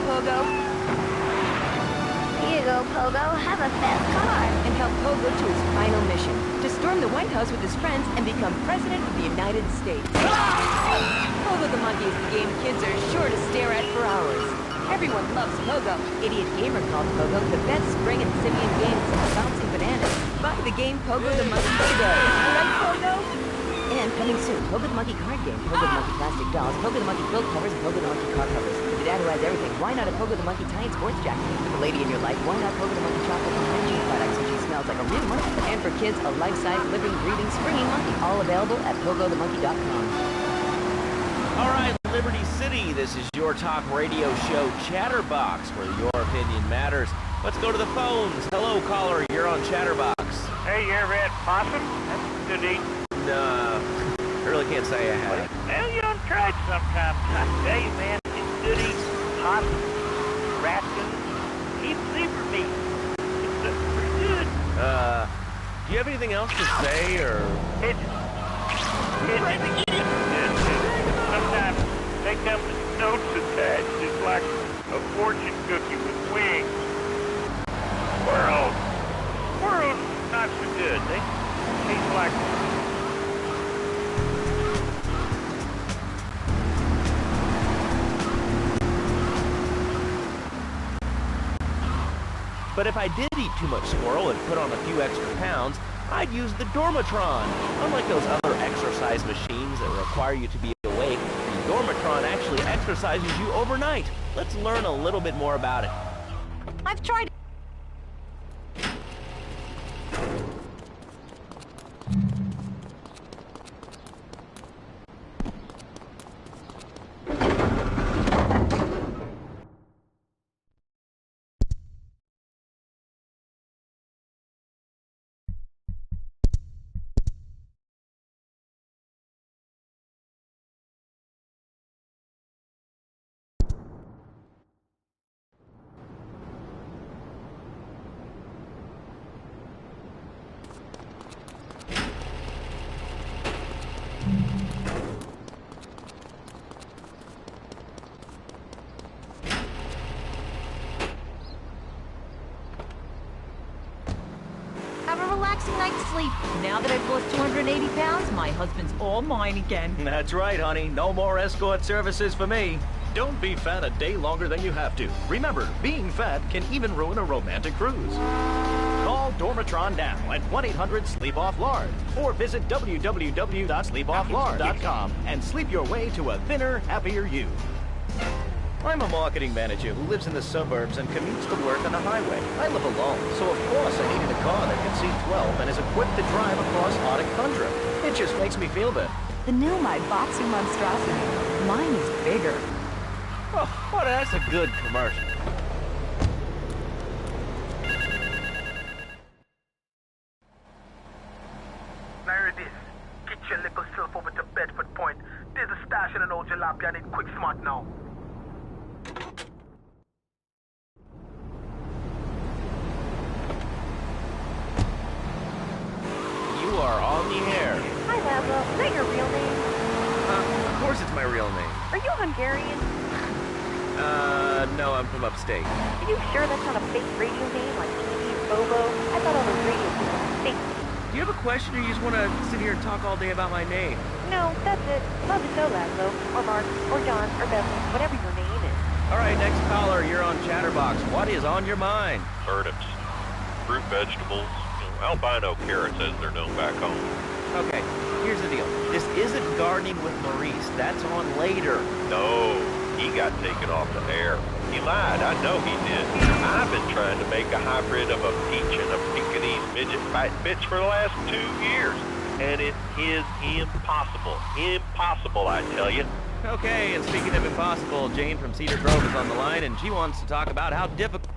Pogo? Here you go, Pogo. Have a fast car. And help Pogo to his final mission, to storm the White House with his friends and become President of the United States. Pogo the Monkey is the game kids are sure to stare at for hours. Everyone loves Pogo. Idiot Gamer called Pogo the best spring and simian game since bouncing bananas. Buy the game Pogo the Monkey today. Right, Pogo? And coming soon, Pogo the Monkey card game, Pogo the Monkey plastic dolls, Pogo the Monkey quilt covers, and Pogo the Monkey car covers. For the dad who has everything, why not a Pogo the Monkey tie and sports jacket? For the lady in your life, why not Pogo the Monkey chocolate and hygiene products so she smells like a real monkey? And for kids, a life-size, living, breathing, springy monkey, all available at PogoTheMonkey.com. All right, Liberty City, this is your talk radio show Chatterbox, where your opinion matters. Let's go to the phones. Hello, caller, you're on Chatterbox. Hey, you ever had possum? That's good to eat. Nah, I really can't say I have. Well, you don't try it sometimes. I tell you, man, it's good eating possum, raccoon, even zebra meat. It's pretty good. Do you have anything else to say, or? Sometimes they come with notes attached, just like a fortune cookie with wings. Squirrels, not so good. They taste like... But if I did eat too much squirrel and put on a few extra pounds, I'd use the Dormatron. Unlike those other exercise machines that require you to be awake, the Dormatron actually exercises you overnight. Let's learn a little bit more about it. I've tried. Have a relaxing night's sleep. Now that I've lost 280 pounds, my husband's all mine again. That's right, honey. No more escort services for me. Don't be fat a day longer than you have to. Remember, being fat can even ruin a romantic cruise. Call Dormatron now at 1-800-SLEEP-OFF-LARD or visit www.sleepofflard.com and sleep your way to a thinner, happier you. I'm a marketing manager who lives in the suburbs and commutes to work on the highway. I live alone, so of course I needed a car that can seat 12 and is equipped to drive across Arctic tundra. It just makes me feel better. The new My Boxer monstrosity. Mine is bigger. Oh, well, that's a good commercial. Now this. Get your little self over to Bedford Point. There's a stash in an old jalopy. I need quick smart now. You are on the air. Hi, Laszlo. Is that your real name? Of course it's my real name. Are you Hungarian? No, I'm from upstate. Are you sure that's not a fake radio name like Evie or Bobo? I thought all those radio people were fake. Do you have a question, or you just want to sit here and talk all day about my name? No, that's it. Love the show, Laszlo. Or Mark, or John, or Beverly, whatever your name is. All right, next caller, you're on Chatterbox. What is on your mind? Turnips, fruit vegetables, albino carrots as they're known back home. Okay, here's the deal. This isn't Gardening with Maurice. That's on later. No, he got taken off the air. He lied, I know he did. I've been trying to make a hybrid of a peach and a Pekingese midget fight bitch for the last 2 years. And it is impossible. Impossible, I tell you. Okay, and speaking of impossible, Jane from Cedar Grove is on the line, and she wants to talk about how difficult...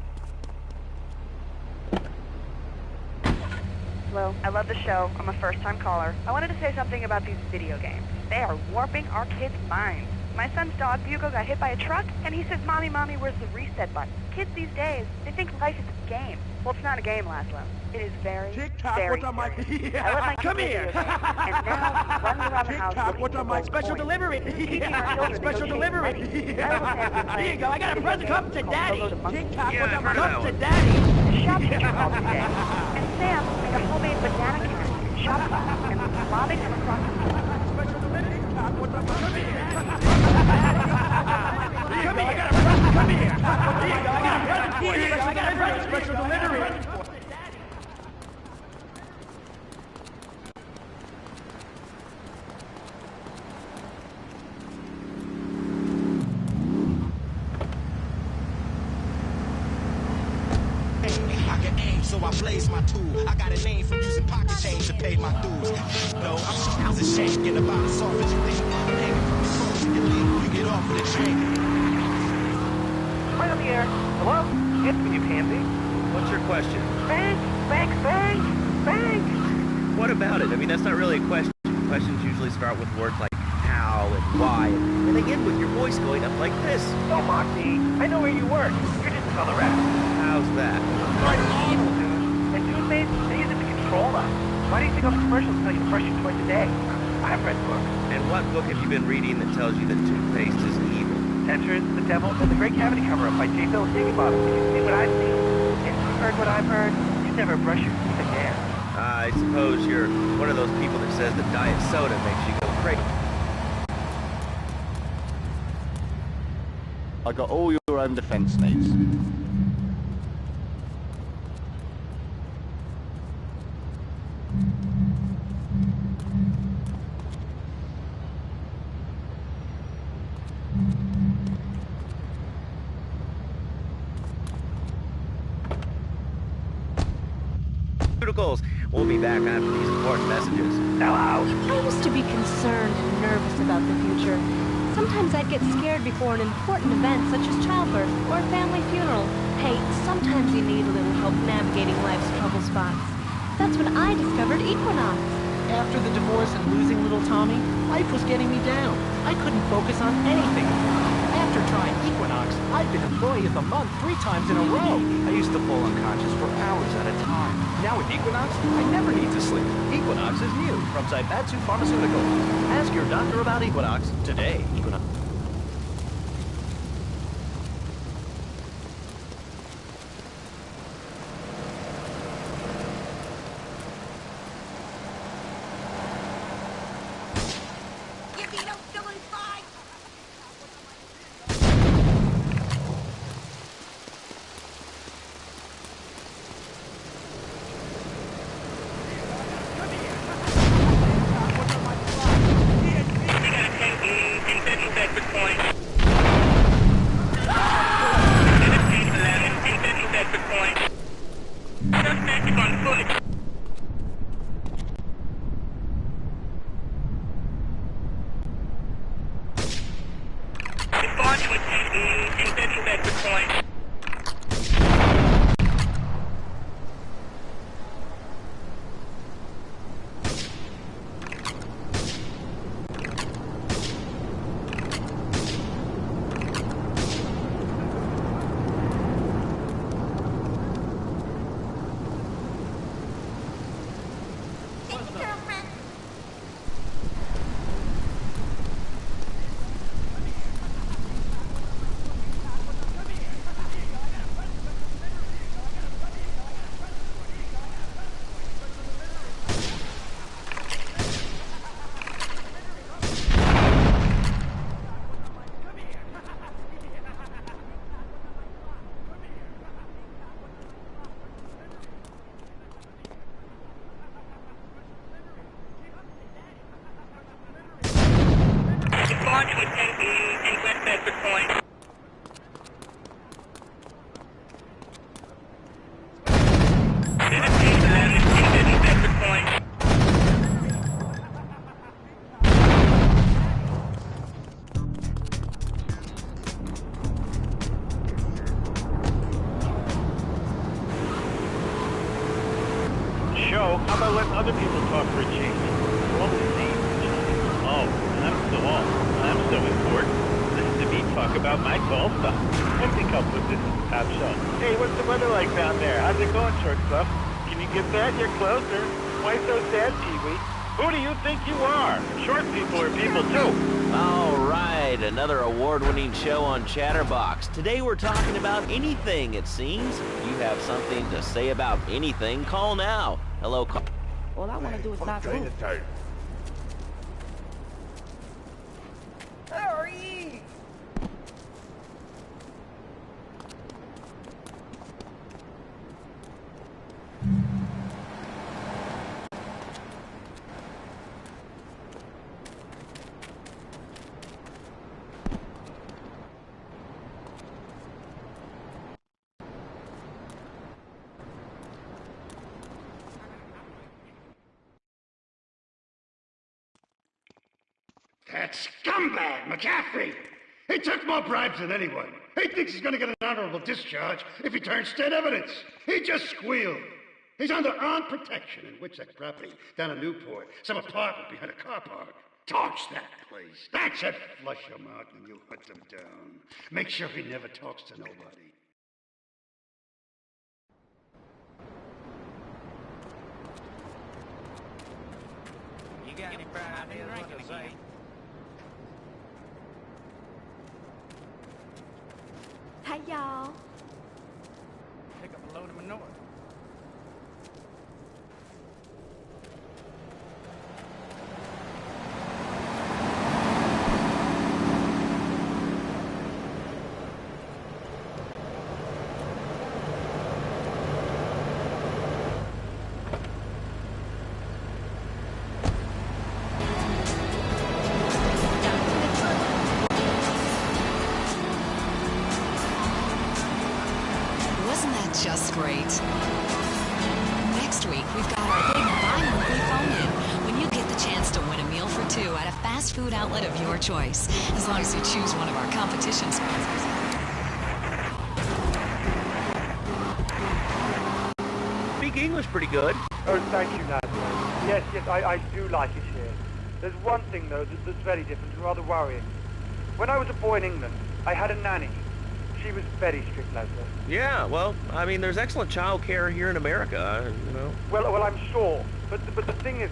Hello, I love the show. I'm a first-time caller. I wanted to say something about these video games. They are warping our kids' minds. My son's dog, Bugle, got hit by a truck, and he says, Mommy, Mommy, where's the reset button? Kids these days, they think life is a game. Well, it's not a game, Laszlo. It is very, very serious. I let my Come kid here. video games, and now he's running around the house looking What's for on my gold special coins. delivery? Teaching our children to Special go delivery. chase money. My little Sam's been Here you go. I got a present. Come to daddy. TikTok, Yeah, what's on my come to daddy. The shop teacher called today, and Sam made a homemade banana can in shop class and was lobbing him across the floor. Come here. I got a present. Come here. Here you go. I got a present for you. I got a present. Special delivery. I can aim, so I blaze my tool. I got a name from using pocket change to pay my dues. No, I'm Styles and Shank, and about as soft as you think. I'm hanging from the cross of your league. You get off of the train. Right on the air. Hello? Answer me, you pansy. What's your question? Bank, bank, bank, bank. What about it? I mean, that's not really a question. Questions usually start with words like how and why, and they end with your voice going up like this. Don't mock me. I know where you work. You're just another rat. How's that? You're evil, dude. And toothpaste, they use it to control us. Why do you think all the commercials tell you to brush your twice a day? I've read books. And what book have you been reading that tells you that toothpaste is evil? Tetris, The Devil, and The Great Cavity Cover-Up by J. Phil Higginbottom. You've seen what I've seen, and you've heard what I've heard. You never brush your teeth again. I suppose you're one of those people that says that diet soda makes you go crazy. I got all your own defense needs. We'll be back after these important messages. Hello. I used to be concerned and nervous about the future. Sometimes I'd get scared before an important event such as childbirth or a family funeral. Hey, sometimes you need a little help navigating life's trouble spots. That's when I discovered Equinox. After the divorce and losing little Tommy, life was getting me down. I couldn't focus on anything. After trying Equinox, I've been Employee of the Month 3 times in a row. I used to fall unconscious for hours at a time. Now with Equinox, I never need to sleep. Equinox is new from Zaibatsu Pharmaceutical. Ask your doctor about Equinox today. Equinox. Show, how about letting other people talk for a change? We're all the same. Oh, and I'm still on. I'm still important. talk about my golf stuff. I think I'll put this in the top shelf. Hey, what's the weather like down there? How's it going, short stuff? Can you get that? You're closer. Why so sad, Pee-wee? Who do you think you are? Short people are people, too. All right, another award-winning show on Chatterbox. Today we're talking about anything, it seems. If you have something to say about anything, call now. Hello, call. All I want to do is not move. Hurry! That scumbag, McCaffrey! He took more bribes than anyone. He thinks he's gonna get an honorable discharge if he turns state evidence. He just squealed. He's under armed protection in Witchek property down in Newport, some apartment behind a car park. Torch that place. That's it. Flush him out when you hunt him down. Make sure he never talks to nobody. You got any bright ideas what to say? Hey, y'all. Pick up a load of manure. Just great. Next week, we've got our big bi-monthly phone-in when you get the chance to win a meal for two at a fast food outlet of your choice, as long as you choose one of our competition sponsors. Speak English pretty good. Oh, thank you, Nadia. Yes, I do like it here. There's one thing, though, that's very different and rather worrying. When I was a boy in England, I had a nanny. She was very strict, Leslie. Yeah, well, I mean, there's excellent child care here in America, you know. Well, I'm sure. But the thing is...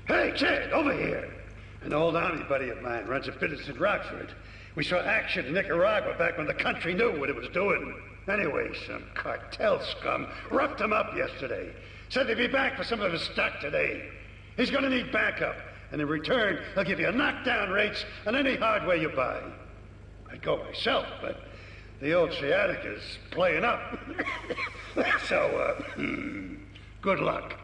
Hey, Ted, over here. An old army buddy of mine runs a business in Rockford. We saw action in Nicaragua back when the country knew what it was doing. Anyway, some cartel scum roughed him up yesterday. Said they'd be back for some of his stock today. He's gonna need backup, and in return, he'll give you knockdown rates on any hardware you buy. I'd go myself, but the old sciatica's playing up. So, good luck.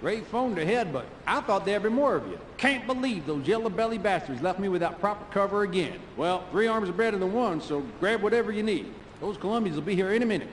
Great phone ahead, but I thought there'd be more of you. Can't believe those yellow-belly bastards left me without proper cover again. Well, 3 arms are better than 1, so grab whatever you need. Those Colombians will be here any minute.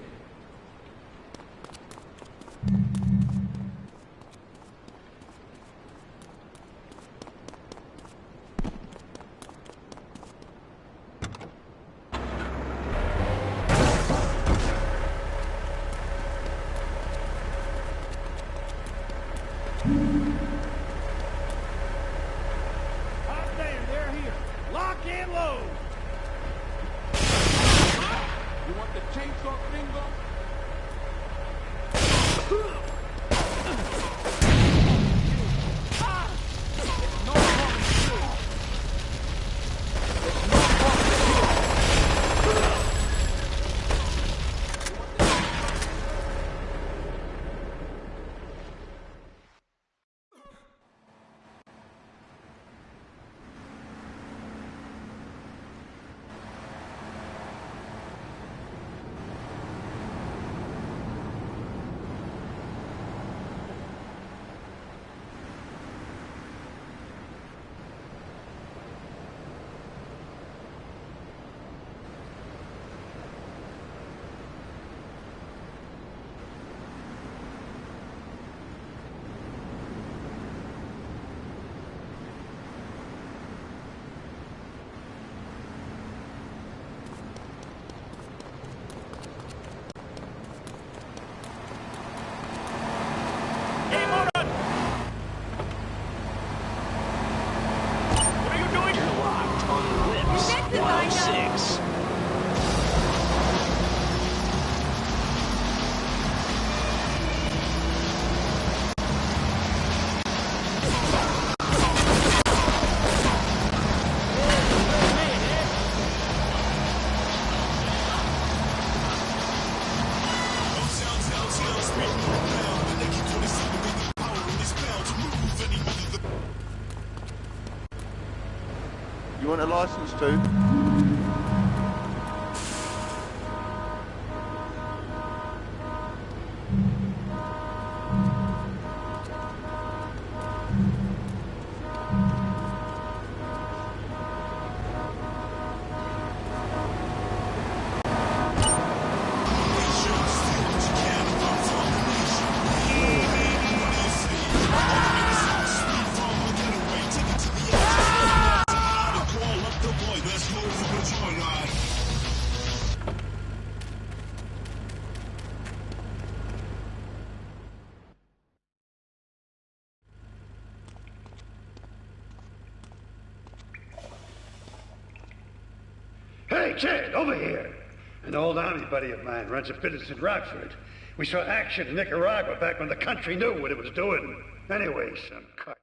You want a license too? Hey, kid, over here. An old army buddy of mine runs a business in Rockford. We saw action in Nicaragua back when the country knew what it was doing. Anyway, some cut.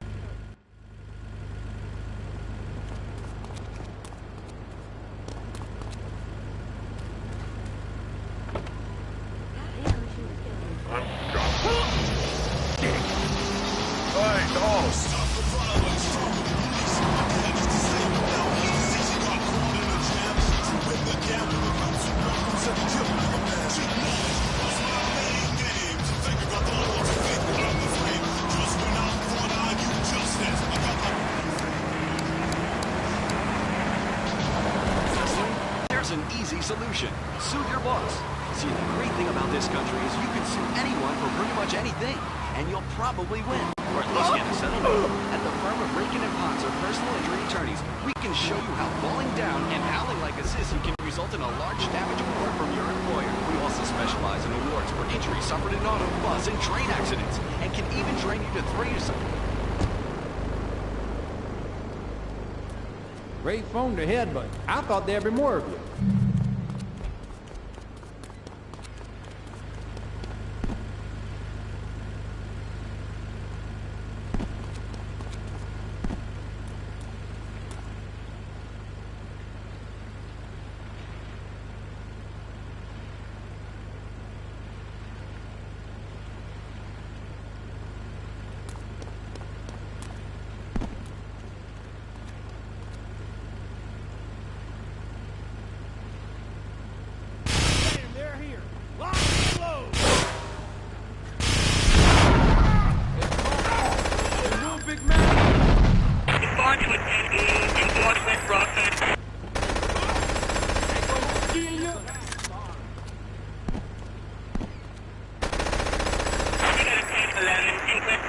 There's an easy solution. Sue your boss. See, the great thing about this country is you can sue anyone for pretty much anything, and you'll probably win. Or at least get a settlement. At the firm of Rakin & Potts are personal injury attorneys. We can show you how falling down and howling like a sissy can result in a large damage award from your employer. We also specialize in awards for injuries suffered in auto, bus, and train accidents, and can even train you to throw yourself. Great phone ahead, but I thought there'd be more of you.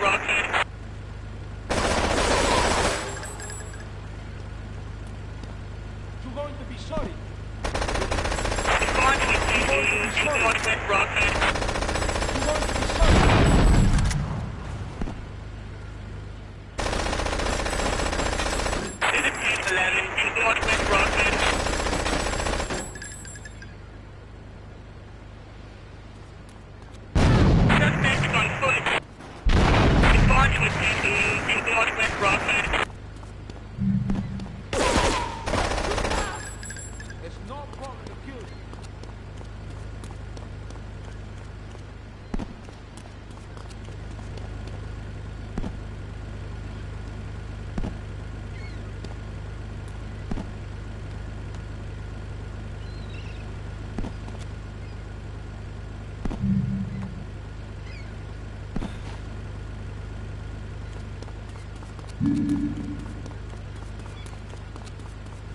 You're going to be sorry.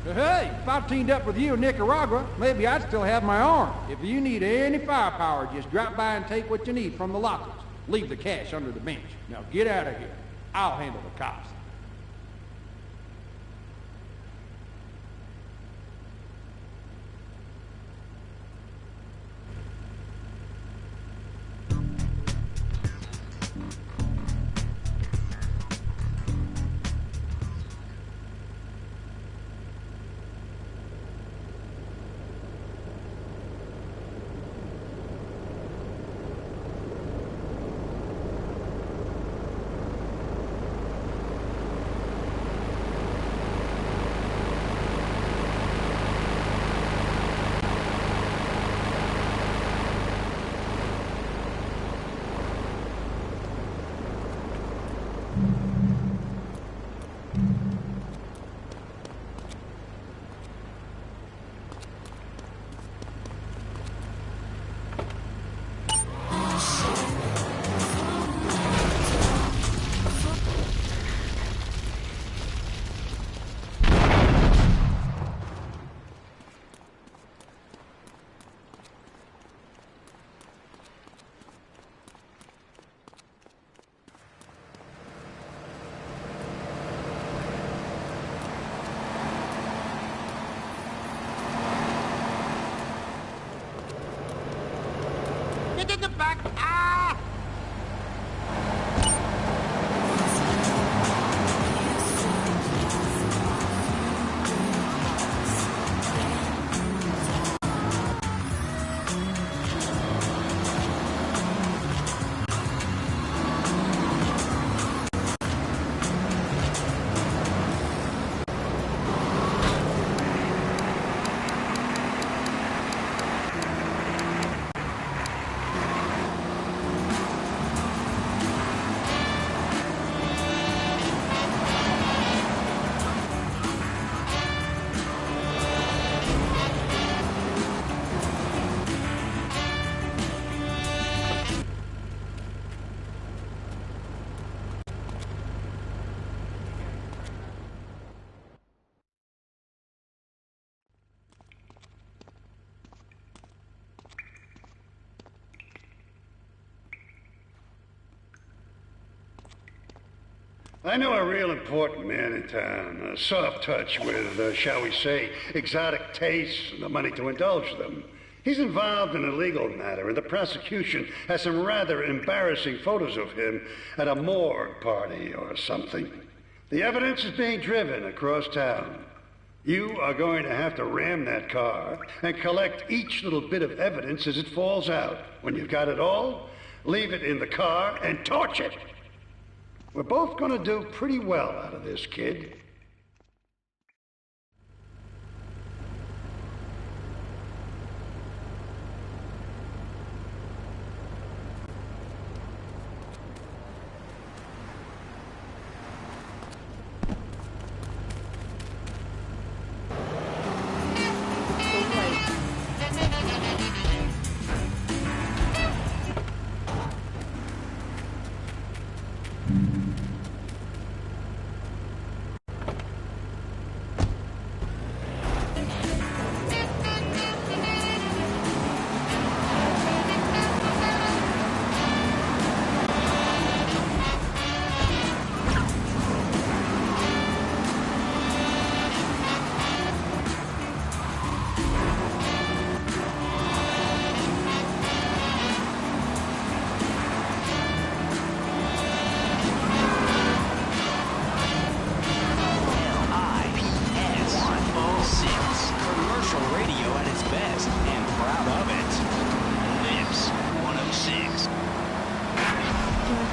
Hey, if I teamed up with you in Nicaragua, maybe I'd still have my arm. If you need any firepower, just drop by and take what you need from the lockers. Leave the cash under the bench. Now get out of here. I'll handle the cops. Get in the back! Ah! I know a real important man in town, a soft touch with, shall we say, exotic tastes and the money to indulge them. He's involved in a legal matter, and the prosecution has some rather embarrassing photos of him at a morgue party or something. The evidence is being driven across town. You are going to have to ram that car and collect each little bit of evidence as it falls out. When you've got it all, leave it in the car and torch it. We're both going to do pretty well out of this, kid.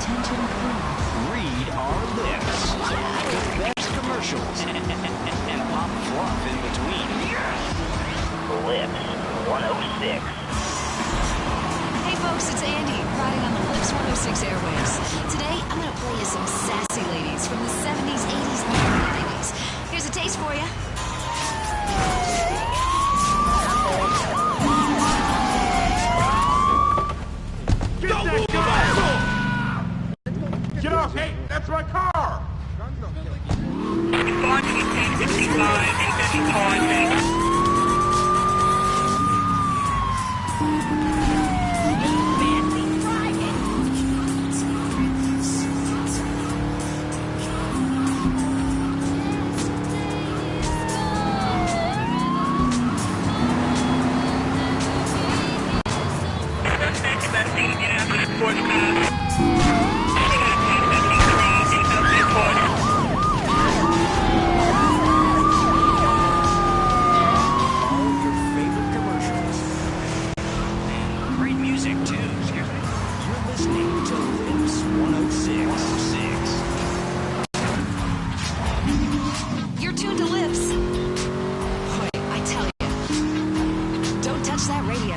Attention, please. Read our lips. The best commercials. And pop fluff in between. Lips 106. Hey folks, it's Andy, riding on the Lips 106 airwaves. Today, I'm gonna play you some sassy ladies from the 70s, 80s, and early 90s. Here's a taste for you. Get off! Hey, that's my car! You're tuned to Lips. Boy, I tell you, don't touch that radio.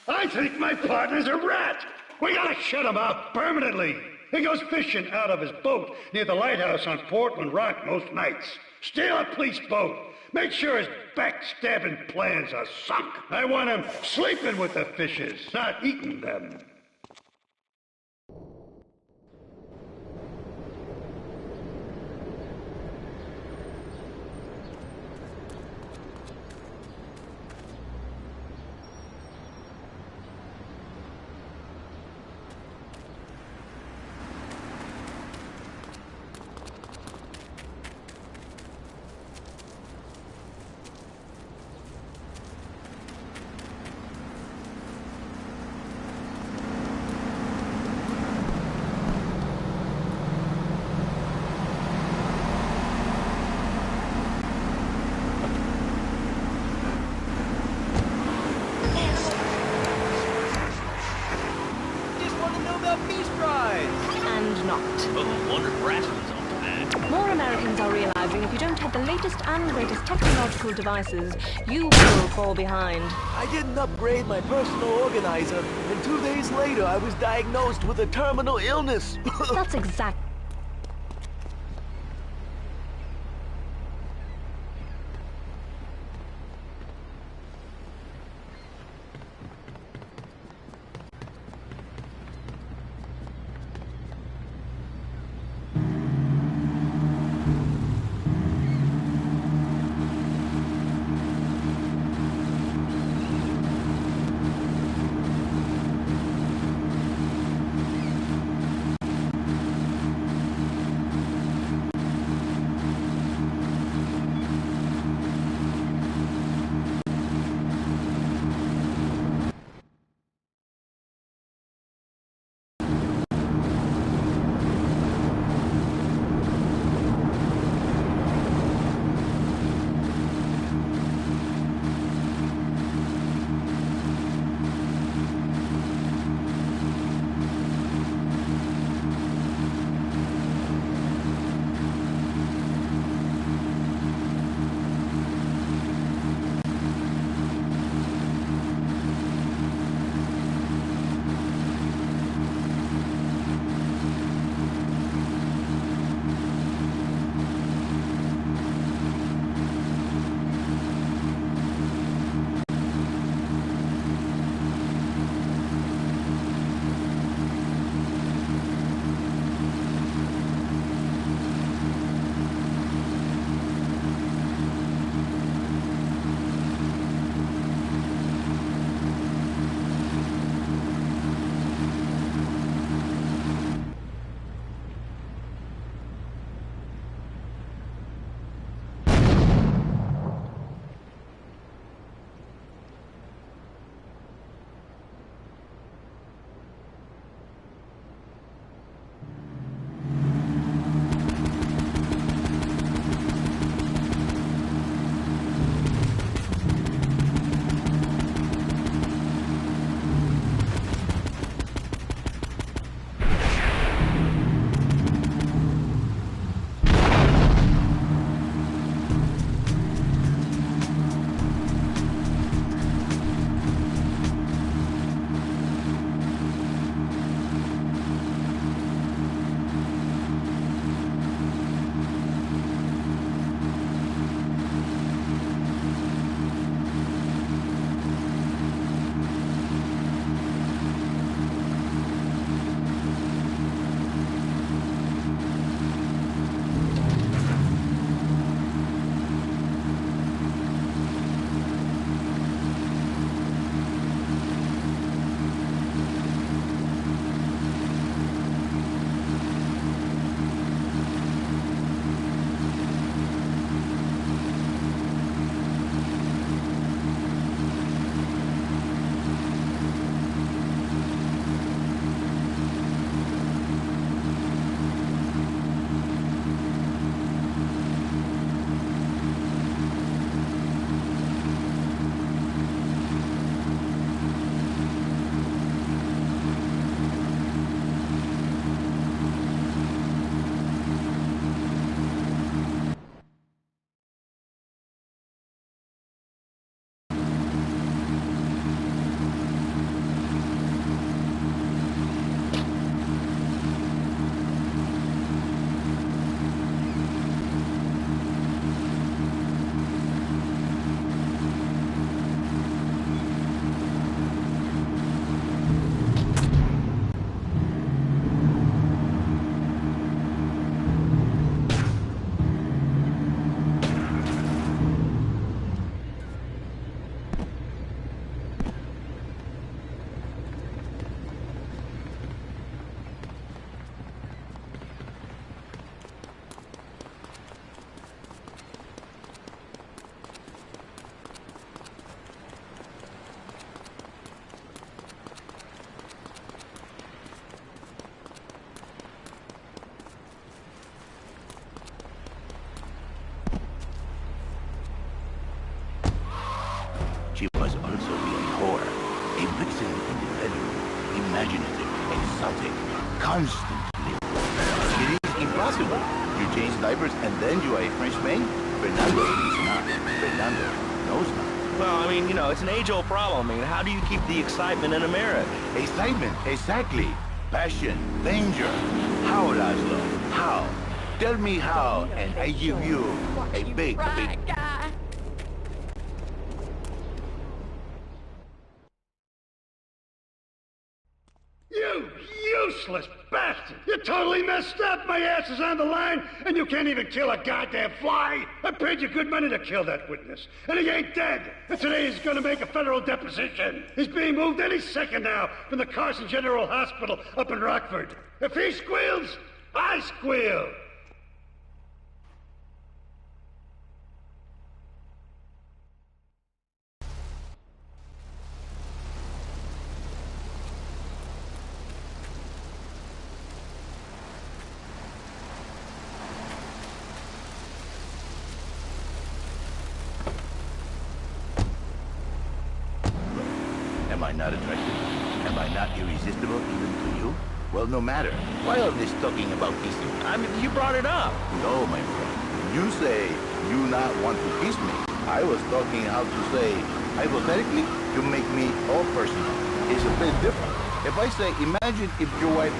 I think my partner's a rat. We gotta shut him up permanently. He goes fishing out of his boat near the lighthouse on Portland Rock most nights. Steal a police boat. Make sure his backstabbing plans are sunk. I want him sleeping with the fishes, not eating them. And not. Oh, wonder Braston's on to that. More Americans are realizing if you don't have the latest and greatest technological devices, you will fall behind. I didn't upgrade my personal organizer, and 2 days later I was diagnosed with a terminal illness. That's exact. constantly. It is impossible. You change diapers and then you are a French maid? Fernando is not. Fernando knows not. Well, I mean, you know, it's an age-old problem. I mean, how do you keep the excitement in a marriage? Excitement, exactly. Passion, danger. How, Laszlo? How? Tell me how, and I give you a big, big... You useless bastard! You totally messed up! My ass is on the line, and you can't even kill a goddamn fly! I paid you good money to kill that witness, and he ain't dead! And today he's gonna make a federal deposition! He's being moved any second now from the Carson General Hospital up in Rockford. If he squeals, I squeal! Am I not attractive? Am I not irresistible even to you? Well, no matter. Why all this talking about kissing? I mean, you brought it up. No, my friend. You say you not want to kiss me. I was talking how to say, hypothetically, you make me all personal. It's a bit different. If I say, imagine if your wife...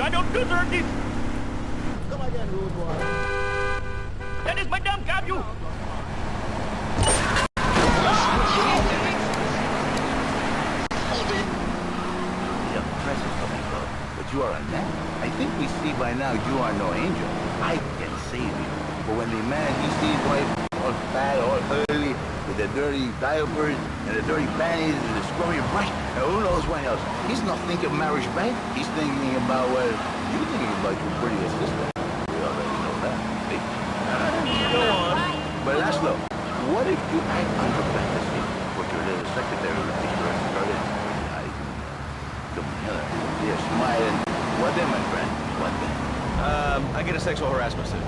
I don't deserve this! Come again, rude boy. That is Madame Gabu! Young presence of me, bro. But you are a man. I think we see by now you are no angel. I can save you. But when the man, he sees wife all fat, all early, with the dirty diapers, and the dirty panties, and the scrubby brush, and who knows what else. He's not thinking marriage bank. He's thinking about, well, you're thinking about your pretty sister. We already know that. See? Go on. But Laszlo, what if you act on your fantasy? Put your little secretary with the first started. Come here. They're smiling. What then, my friend? What then? I get a sexual harassment suit.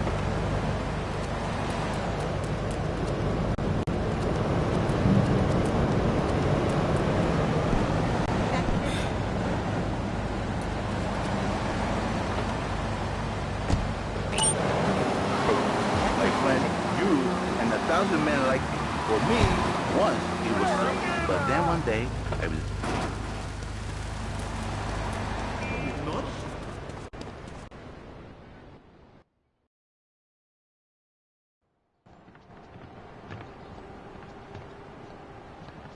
My friend, you and 1,000 men like you. For me, once it was so. But then one day, I was...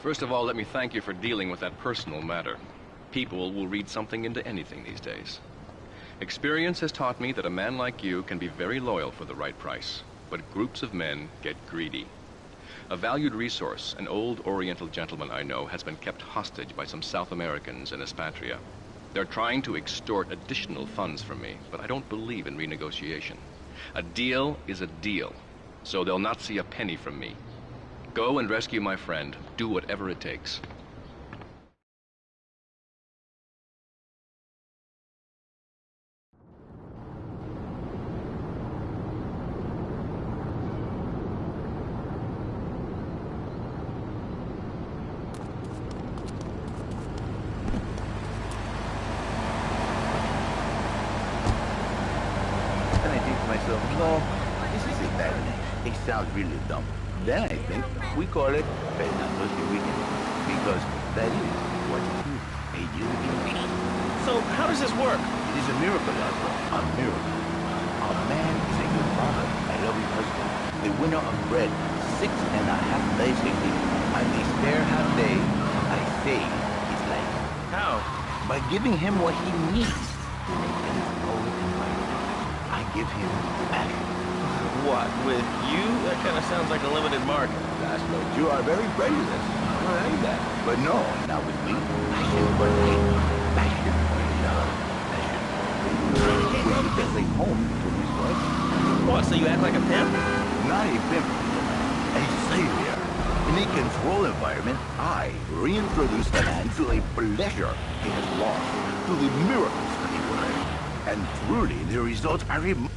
First of all, let me thank you for dealing with that personal matter. People will read something into anything these days. Experience has taught me that a man like you can be very loyal for the right price, but groups of men get greedy. A valued resource, an old Oriental gentleman I know, has been kept hostage by some South Americans in Espatria. They're trying to extort additional funds from me, but I don't believe in renegotiation. A deal is a deal, so they'll not see a penny from me. Go and rescue my friend. Do whatever it takes. And I think to myself, no, this It sounds really dumb. Then I think we call it Fernando's New Weekend. Because that is what it is. A new weekend. So, how does this work? It is a miracle, Oscar. A miracle. A man is a good father, a loving husband, a winner of bread, 6.5 days a week, and a spare half day, I save his life. How? By giving him what he needs. I give him passion. What, with you? That kind of sounds like a limited market. That's no, you are very prejudiced. I like that. But no, not with me. Passion for life. Passion for love. Passion for when he gets like home to his wife. What, so you act like a pimp? Not a pimp. A savior. In a controlled environment, I reintroduce the man to a pleasure he has lost, to the miracles that he worked. And truly, the results are remarkable.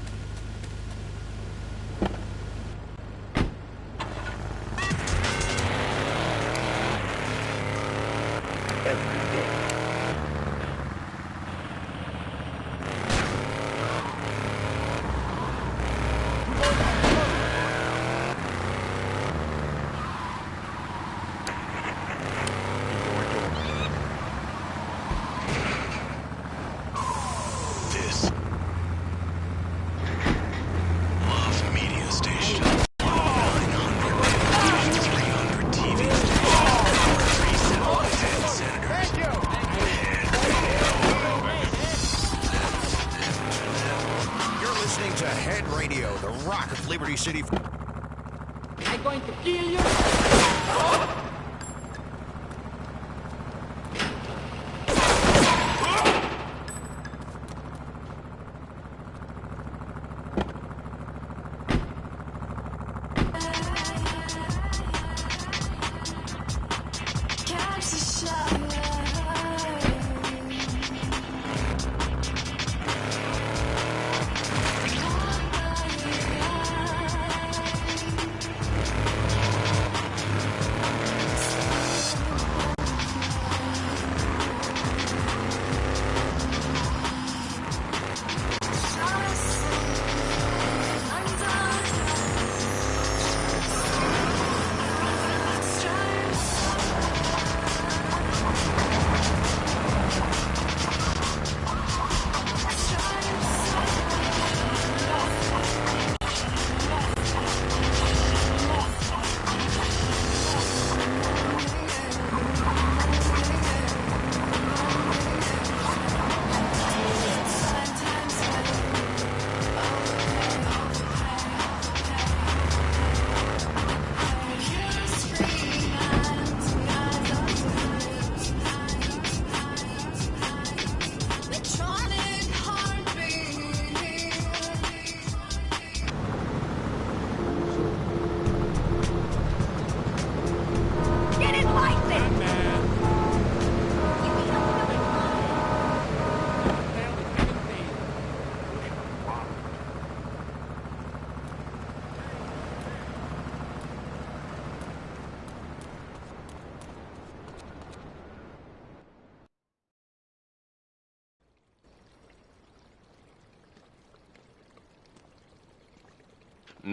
City. I'm going to kill you.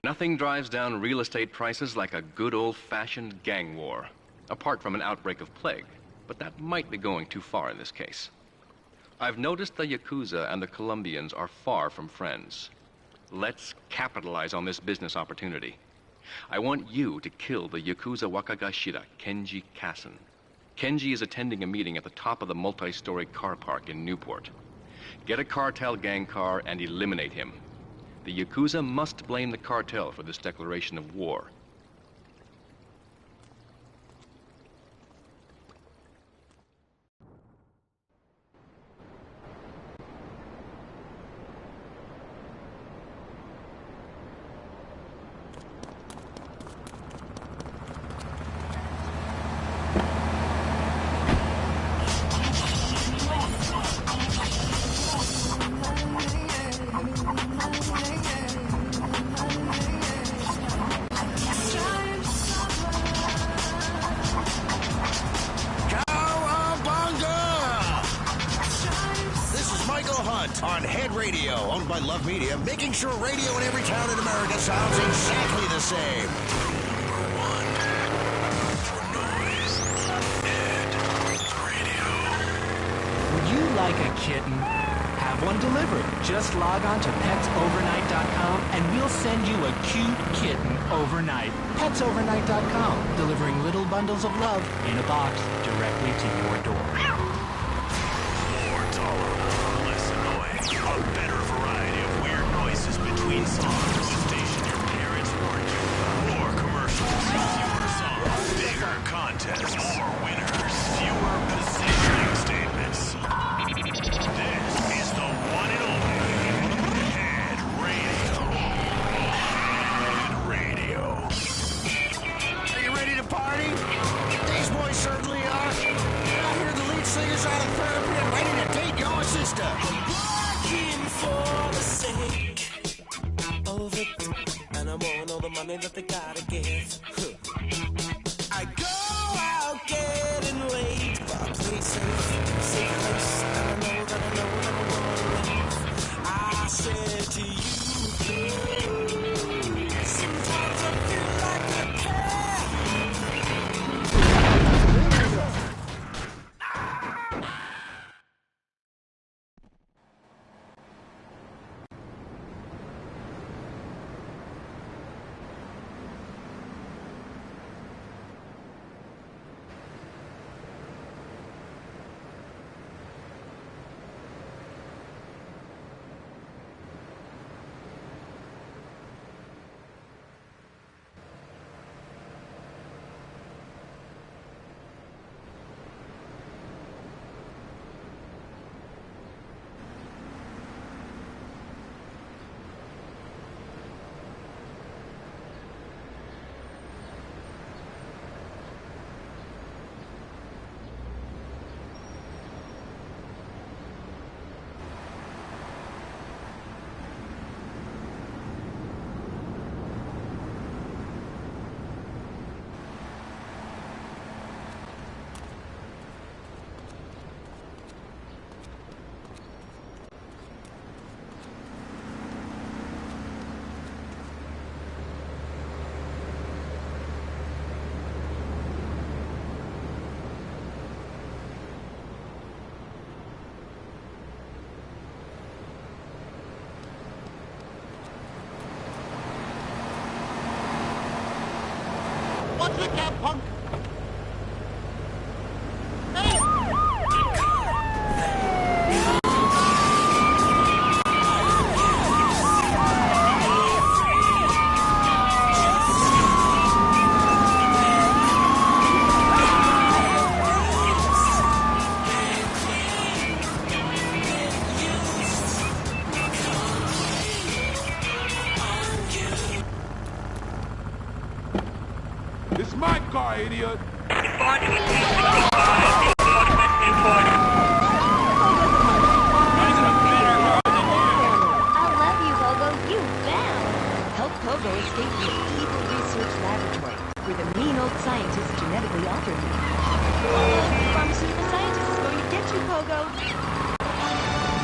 Nothing drives down real estate prices like a good old-fashioned gang war, apart from an outbreak of plague. But that might be going too far in this case. I've noticed the Yakuza and the Colombians are far from friends. Let's capitalize on this business opportunity. I want you to kill the Yakuza Wakagashira, Kenji Kassen. Kenji is attending a meeting at the top of the multi-story car park in Newport. Get a cartel gang car and eliminate him. The Yakuza must blame the cartel for this declaration of war. owned by Love Media, making sure radio in every town in America sounds exactly the same. Number one for noise and radio. Would you like a kitten? Have one delivered. Just log on to petsovernight.com and we'll send you a cute kitten overnight. Petsovernight.com, delivering little bundles of love in a box directly to your door. More tolerable, less annoying. A better variety of weird noises between songs. The station your parents warned you about. More commercials, fewer songs, bigger contests, more winners, fewer positioning statements. This is the one and only Head Radio. Head Radio. Are you ready to party? These boys certainly are. I hear the lead singer's out of therapy and ready to date your sister. Working for the sake of it, and I want all the money that they gotta give. I go out getting late, but I play safe place, and I know that I wanna leave. I said to you, sometimes I feel like I can't. What's the cap, punk? This is my car, idiot. I love you, Pogo. You bet. Help Pogo escape the evil research laboratory, where the mean old scientist genetically altered him. The pharmaceutical scientist is going to get you, Pogo.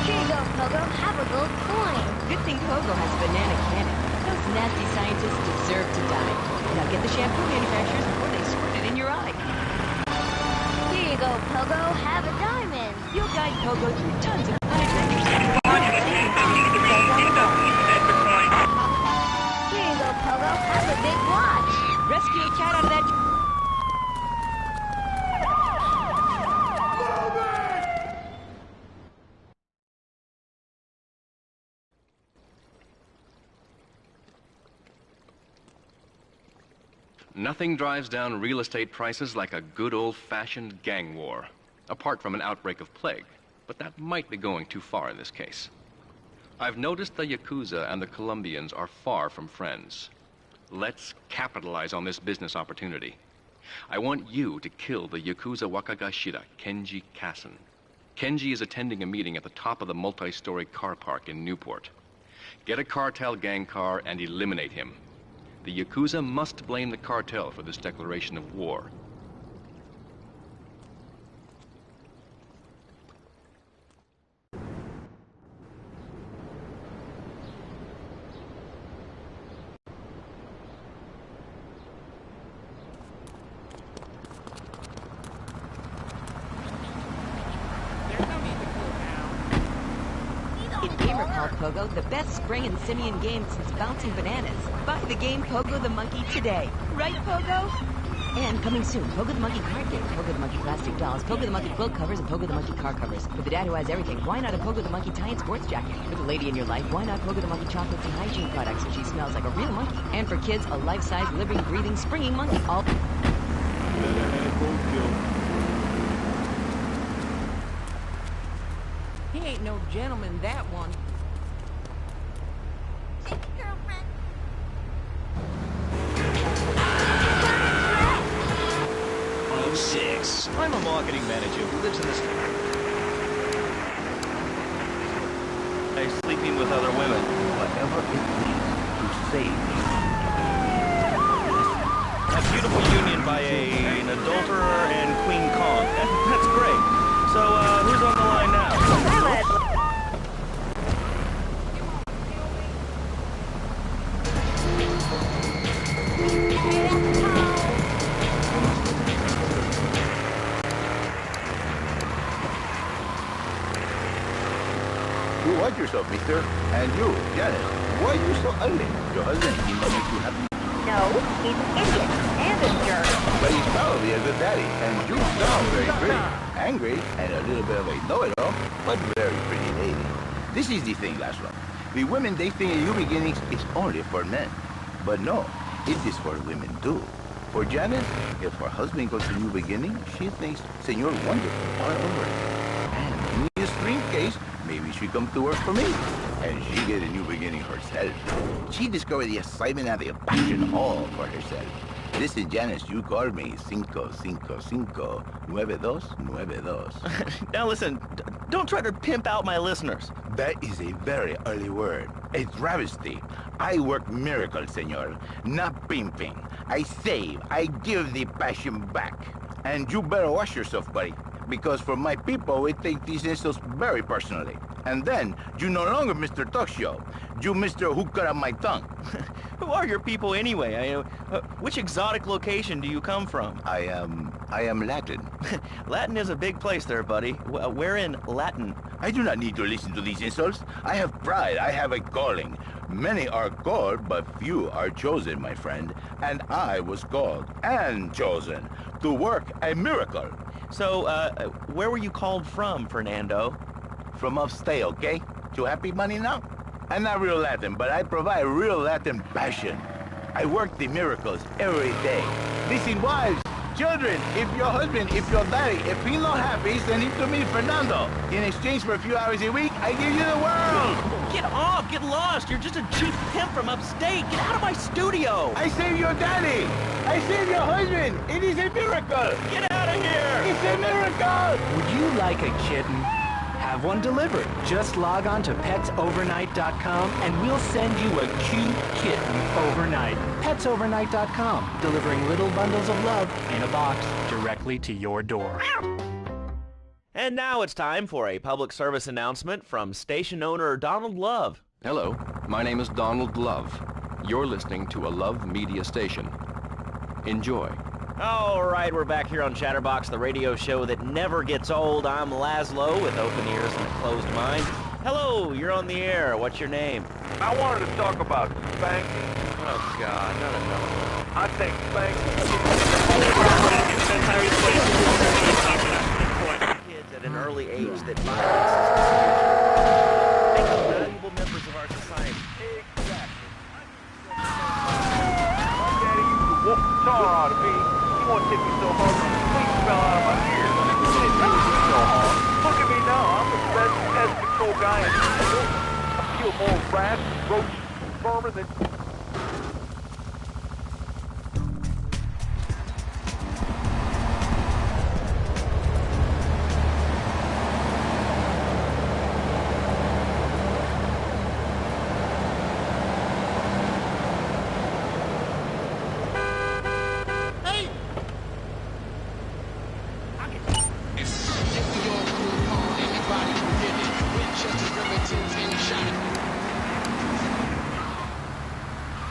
Here you go, Pogo. Have a gold coin. Good thing Pogo has a banana cannon. Those nasty scientists deserve to die. Now get the shampoo manufacturers before they squirt it in your eye. Here you go, Pogo. Have a diamond. You'll guide Pogo through tons of fun adventures. Here you go, Pogo. Have a big watch. Rescue a cat out of that... Nothing drives down real estate prices like a good old-fashioned gang war, apart from an outbreak of plague, but that might be going too far in this case. I've noticed the Yakuza and the Colombians are far from friends. Let's capitalize on this business opportunity. I want you to kill the Yakuza Wakagashira, Kenji Kassen. Kenji is attending a meeting at the top of the multi-story car park in Newport. Get a cartel gang car and eliminate him. The Yakuza must blame the cartel for this declaration of war. called Pogo, the best spring and simian game since bouncing bananas. Buy the game Pogo the Monkey today. Right, Pogo? And coming soon, Pogo the Monkey card game, Pogo the Monkey plastic dolls, Pogo the Monkey quilt covers, and Pogo the Monkey car covers. For the dad who has everything, why not a Pogo the Monkey tie-in sports jacket? For the lady in your life, why not Pogo the Monkey chocolates and hygiene products so she smells like a real monkey? And for kids, a life-size, living, breathing, springing monkey. All... He ain't no gentleman, that one. Six. I'm a marketing manager who lives in this... sleeping with other women. Whatever it takes to save me. A beautiful union by an adulterer and Queen Kong. That's great. So, who's on the line now? You watch yourself, mister. And you, Janet, why are you so ugly? Your husband, he don't make you happy? No, he's an idiot and a jerk. But he's probably a good daddy. And you sound very pretty. Angry and a little bit of a know-it-all, but very pretty lady. This is the thing, Laszlo. The women, they think new beginnings is only for men. But no, it is for women too. For Janet, if her husband goes to new beginning, she thinks Senor Wonderful all over. And in this dream case, maybe she come to work for me. And she get a new beginning herself. She discovered the excitement and the passion all for herself. Listen, Janice, you called me 555 9292. Now listen, don't try to pimp out my listeners. That is a very early word. A travesty. I work miracles, senor, not pimping. I save, I give the passion back. And you better watch yourself, buddy. Because for my people, we take these insults very personally. And then, you no longer Mr. Talk Show. You Mr. Who Cut Out My Tongue. Who are your people anyway? Which exotic location do you come from? I am Latin. Latin is a big place there, buddy. Where in Latin? I do not need to listen to these insults. I have pride. I have a calling. Many are called, but few are chosen, my friend. And I was called and chosen to work a miracle. So, where were you called from, Fernando? From upstate, okay? You happy, money, now? I'm not real Latin, but I provide real Latin passion. I work the miracles every day. Listen, wives, children, if your husband, if your daddy, if he's not happy, send him to me, Fernando. In exchange for a few hours a week, I give you the world. Get off, get lost. You're just a cheap pimp from upstate. Get out of my studio. I save your daddy. I save your husband. It is a miracle. Get out of here. It's a miracle. Would you like a kitten? Have one delivered. Just log on to petsovernight.com and we'll send you a cute kitten overnight. Petsovernight.com, delivering little bundles of love in a box directly to your door. And now it's time for a public service announcement from station owner Donald Love. Hello, my name is Donald Love. You're listening to a Love Media station. Enjoy. All right, we're back here on Chatterbox, the radio show that never gets old. I'm Laszlo with open ears and a closed mind. Hello, you're on the air. What's your name? I wanted to talk about spanking. Oh, God, not another one. I think spanking. Kids at an early age that violence is make them valuable members of our society. Exactly. My daddy used to whoop the tar out of me. He wanted to hit me so hard, the sleep fell out of my ears. It didn't do me so hard. Look at me now. I'm the best pest control guy in the world. I kill more rats, roaches, vermin than...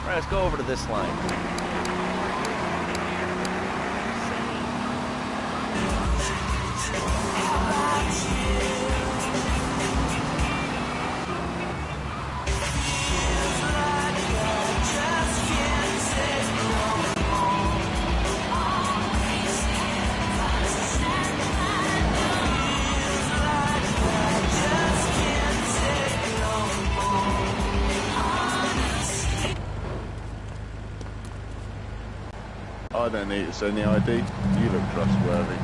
All right, let's go over to this line. I don't need to send the ID. You look trustworthy.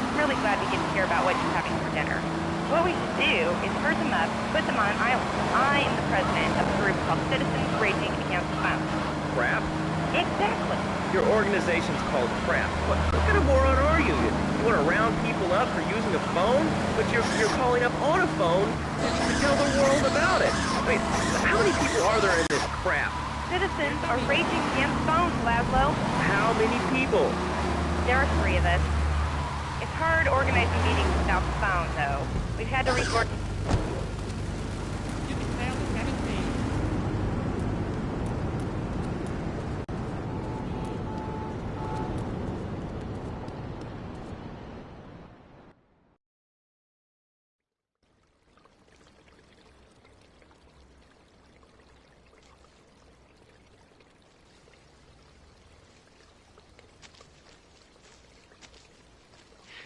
I'm really glad we get to hear about what you're having for dinner. What we should do is herd them up, put them on an island. I am the president of a group called Citizens Raging Against Phones. Crap? Exactly. Your organization's called Crap. What kind of moron are you? You want to round people up for using a phone? But you're calling up on a phone to tell the world about it. Wait, how many people are there in this crap? Citizens are raging against phones, Laszlo. How many people? There are 3 of us. It's hard organizing meetings without the phone, though. We've had to resort to...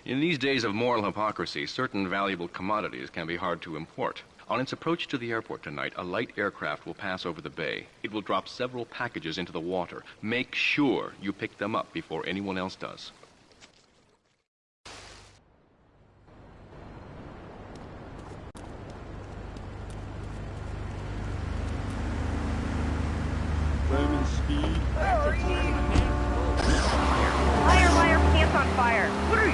In these days of moral hypocrisy, certain valuable commodities can be hard to import. On its approach to the airport tonight, a light aircraft will pass over the bay. It will drop several packages into the water. Make sure you pick them up before anyone else does. Roman speed. Liar, pants on fire. What are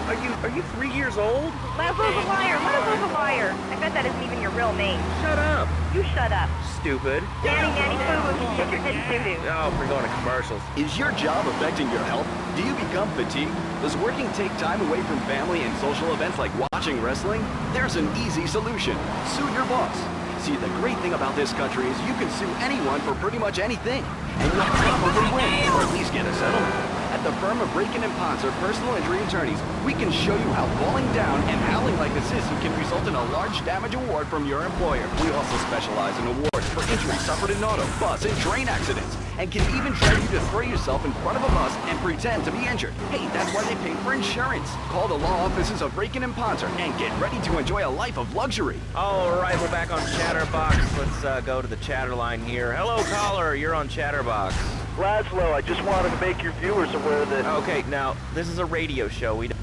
you 3 years old? Laszlo's a liar. Laszlo's a liar. I bet that isn't even your real name. Shut up. You shut up. Stupid. Manny, boo-boo. Get your head doo-doo. Oh, we're going to commercials. Is your job affecting your health? Do you become fatigued? Does working take time away from family and social events like watching wrestling? There's an easy solution. Sue your boss. See, the great thing about this country is you can sue anyone for pretty much anything. And you'll probably win, or at least get a settlement. At the firm of Braken & Ponser Personal Injury Attorneys, we can show you how falling down and howling like a sissy can result in a large damage award from your employer. We also specialize in awards for injuries suffered in auto, bus, and train accidents, and can even try you to throw yourself in front of a bus and pretend to be injured. Hey, that's why they pay for insurance. Call the law offices of Braken & Ponser and get ready to enjoy a life of luxury. All right, we're back on Chatterbox. Let's go to the chatter line here. Hello, caller. You're on Chatterbox. Laszlo, I just wanted to make your viewers aware that... Okay, now, this is a radio show. We don't...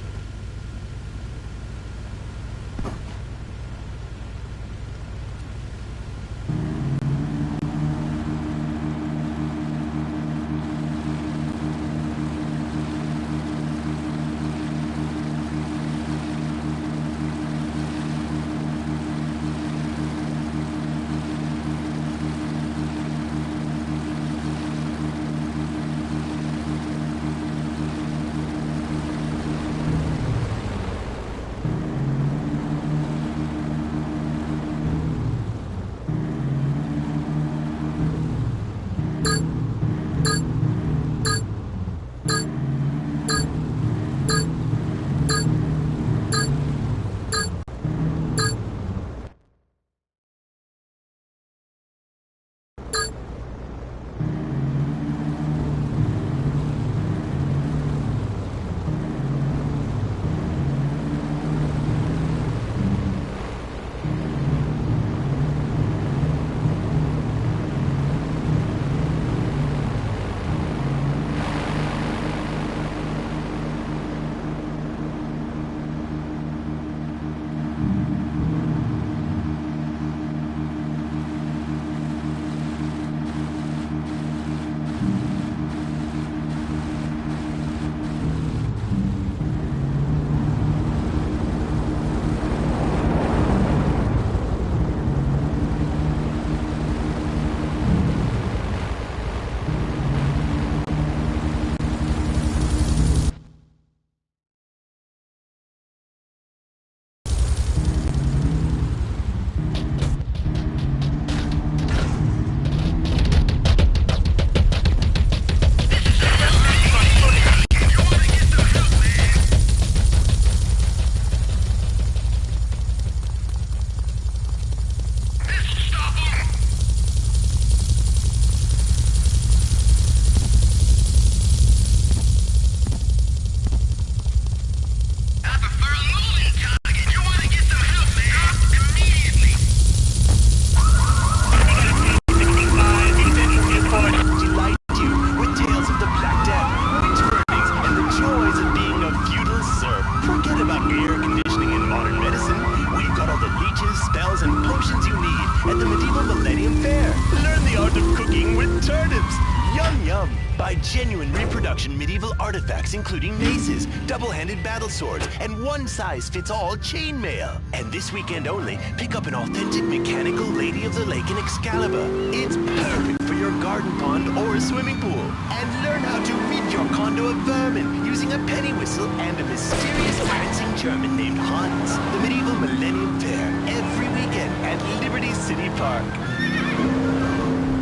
at the Medieval Millennium Fair. Learn the art of cooking with turnips. Yum yum. Buy genuine reproduction medieval artifacts including maces, double-handed battle swords, and one-size-fits-all chainmail. And this weekend only, pick up an authentic mechanical Lady of the Lake in Excalibur. It's perfect for your garden pond or a swimming pool. And learn how to rid your condo of vermin using a penny whistle and a mysterious prancing German named Hans. The Medieval Millennium Fair, every weekend at Liberty City Park.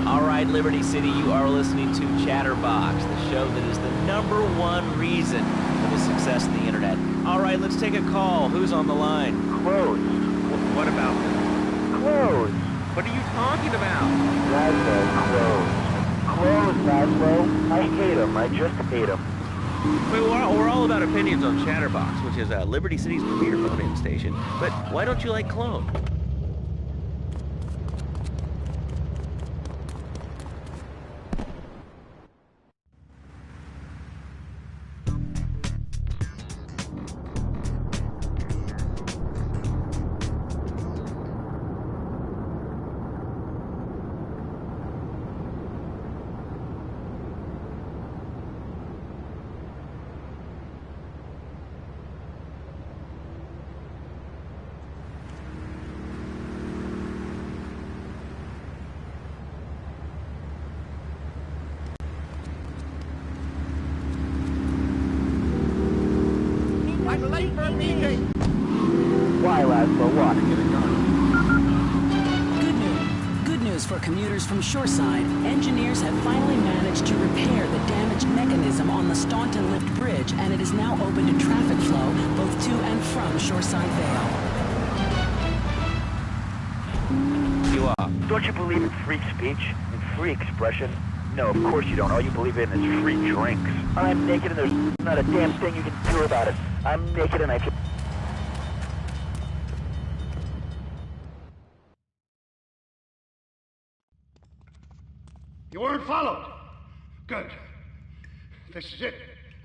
All right, Liberty City, you are listening to Chatterbox, the show that is the #1 reason for the success of the internet. All right, let's take a call. Who's on the line? Clothes. What about them? Clothes. What are you talking about? Laszlo, clothes. Clothes, Laszlo. I hate them. I just hate them. Wait, we're all about opinions on Chatterbox, which is Liberty City's premier phone-in station. But why don't you like clone? I'm late for a meeting. Why, Laszlo? What? Good news for commuters from Shoreside. Engineers have finally managed to repair the damaged mechanism on the Staunton Lift Bridge, and it is now open to traffic flow both to and from Shoreside Vale. You are. Don't you believe in free speech and free expression? No, of course you don't. All you believe in is free drinks. I'm naked and there's not a damn thing you can do about it. I'm naked and I can... You weren't followed. Good. This is it.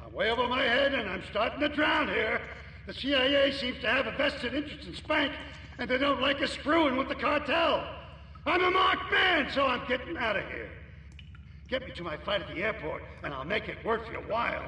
I'm way over my head and I'm starting to drown here. The CIA seems to have a vested interest in Spank, and they don't like us screwing with the cartel. I'm a marked man, so I'm getting out of here. Get me to my flight at the airport, and I'll make it worth your while.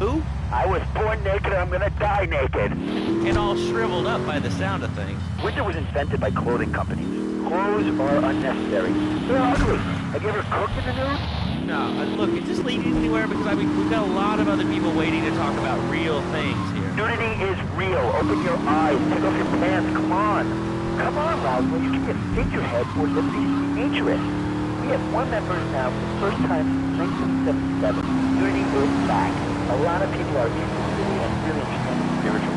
Who? I was born naked and I'm gonna die naked. And all shriveled up by the sound of things. Winter was invented by clothing companies. Clothes are unnecessary. They're ugly. Have you ever cooked in the nude? No, look, is this leading anywhere? Because we've got a lot of other people waiting to talk about real things here. Nudity is real. Open your eyes. Take off your pants. Come on. Come on, Laszlo. You can get figurehead for Liberty's futurist. We have one member now for the first time since 1977. Nudity is back. A lot of people are interested in really interesting spiritual.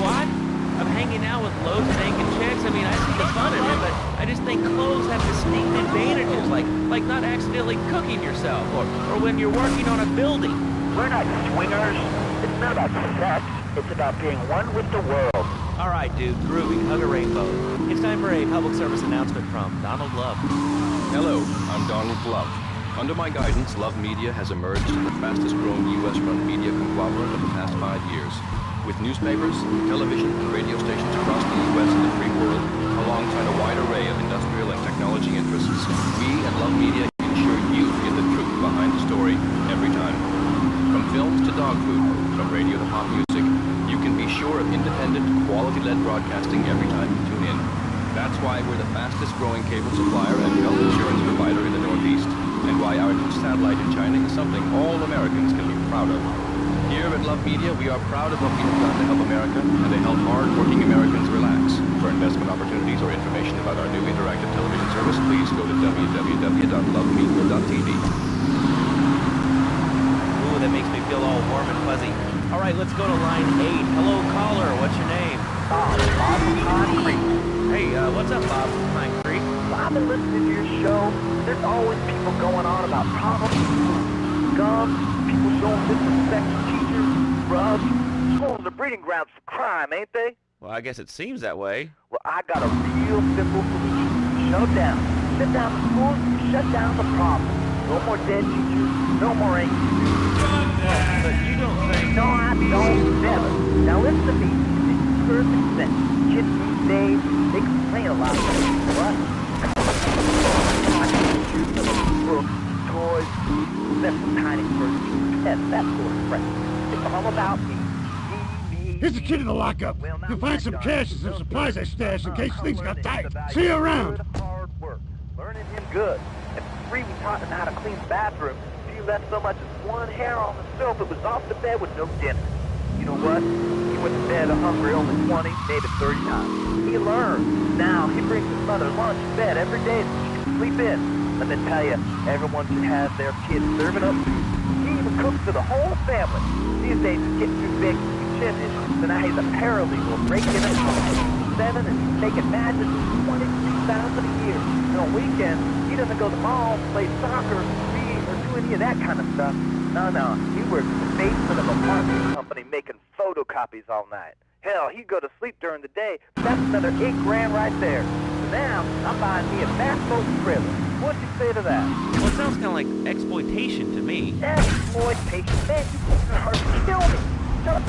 What? I'm hanging out with loads of naked chicks. I mean, I see the fun in it, but I just think clothes have distinct advantages, like not accidentally cooking yourself, or when you're working on a building. We're not swingers. It's not about sex. It's about being one with the world. All right, dude, groovy, hug a rainbow. It's time for a public service announcement from Donald Love. Hello, I'm Donald Love. Under my guidance, Love Media has emerged as the fastest-growing U.S.-run media conglomerate of the past 5 years. With newspapers, television, and radio stations across the U.S. and the free world, alongside a wide array of industrial and technology interests, we at Love Media ensure you get the truth behind the story every time. From films to dog food, from radio to pop music, you can be sure of independent, quality-led broadcasting every time you tune in. That's why we're the fastest-growing cable supplier and health insurance provider in the Northeast, and why our new satellite in China is something all Americans can be proud of. Here at Love Media, we are proud of what we have done to help America and to help hard-working Americans relax. For investment opportunities or information about our new interactive television service, please go to www.lovemedia.tv. Ooh, that makes me feel all warm and fuzzy. All right, let's go to line 8. Hello, caller. What's your name? Bob from Pine Creek. Hey, what's up, Bob from Pine Creek? Well, I've been listening to your show. There's always people going on about problems, guns, people showing disrespect to teachers, drugs. Schools are breeding grounds for crime, ain't they? Well, I guess it seems that way. Well, I got a real simple solution. Shut them down. Sit down the schools, shut down the problem. No more dead teachers, no more angry students. But you don't think... No, I don't. Never. Now listen to me. It's perfect sense. Kids these days, they complain a lot. What? Books, toys, that's some tiny furniture, pets, that sort of crap. It's all about me. Here's the kid in the lockup. You'll find some cash and some supplies I stashed in case things got tight. See you around. Hard work. Learning him good. And for free, we taught him how to clean the bathroom. If he left so much as one hair on the soap, it was off the bed with no dinner. You know what? He went to bed hungry only 20, maybe 30 times. He learned. Now, he brings his mother lunch to bed every day so she can sleep in. Let me tell you, everyone should have their kids serving up food. He even cooks for the whole family. These days, it's getting too big to be finished, so now he's a paralegal breaking in at 7 and he's making magic $23,000 a year. And on weekends, he doesn't go to the mall, play soccer, read, or do any of that kind of stuff. No, he works in the basement of a marketing company making photocopies all night. Hell, he'd go to sleep during the day, but that's another $8,000 right there. So now, I'm buying me a bassboat trailer. What'd you say to that? Well, it sounds kind of like exploitation to me. Exploitation? Man, you are kill me. Shut up.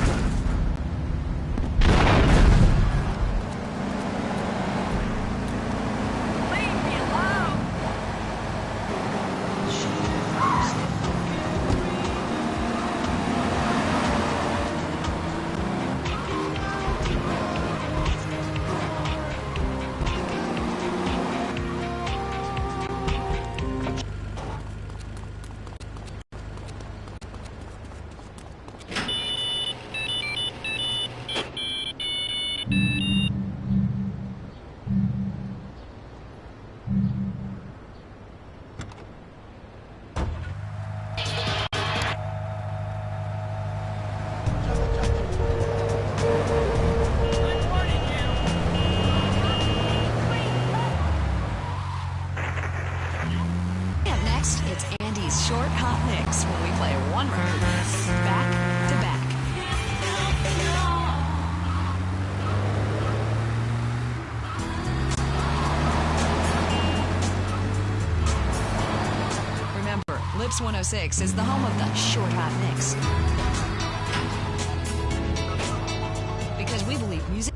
Short hot mix where we play one record back to back. Remember, Lips 106 is the home of the short hot mix. Because we believe music.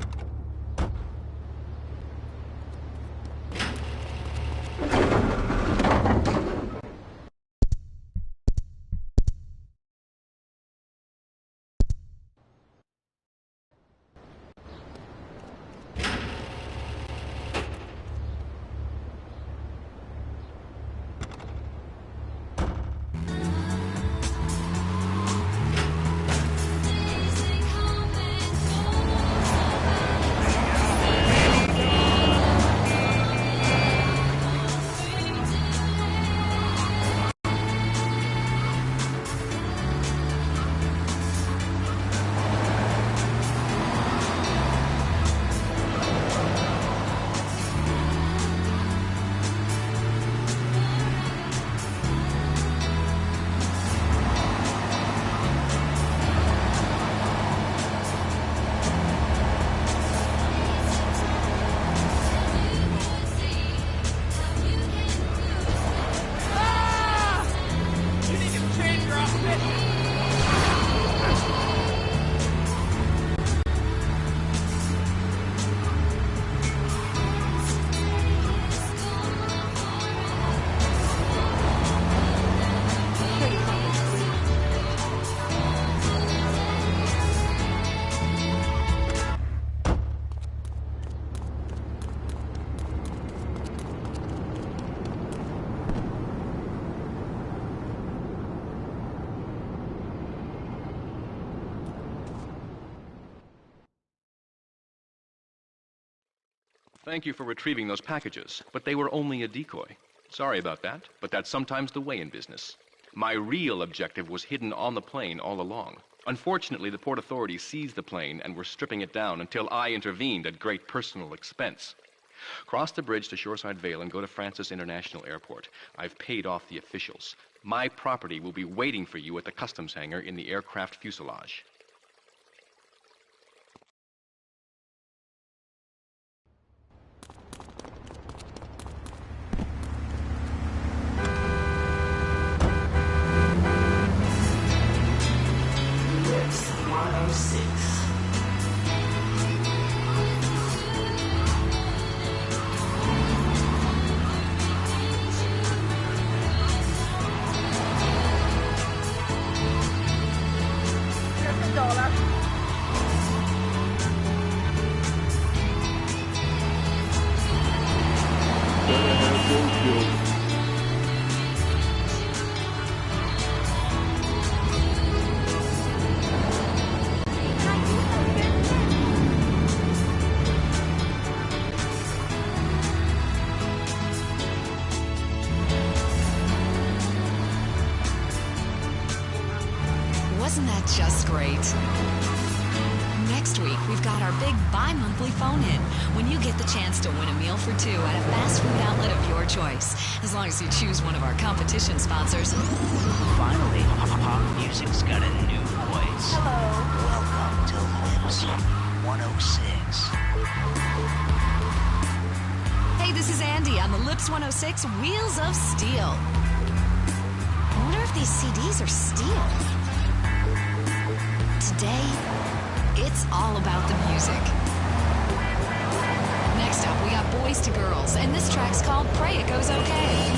Thank you for retrieving those packages, but they were only a decoy. Sorry about that, but that's sometimes the way in business. My real objective was hidden on the plane all along. Unfortunately, the port authorities seized the plane and were stripping it down until I intervened at great personal expense. Cross the bridge to Shoreside Vale and go to Francis International Airport. I've paid off the officials. My property will be waiting for you at the customs hangar in the aircraft fuselage. radio. Wasn't that just great? Next week, we've got our big bi-monthly phone-in when you get the chance to win a meal for two at a fast food outlet of your choice, as long as you choose one of our competition sponsors. Finally, pop music's got a new voice. Hello. Welcome to Lips 106. Hey, this is Andy on the Lips 106 Wheels of Steel. I wonder if these CDs are steel. Today, it's all about the music. Next up, we got Boys to Girls, and this track's called Pray It Goes Okay.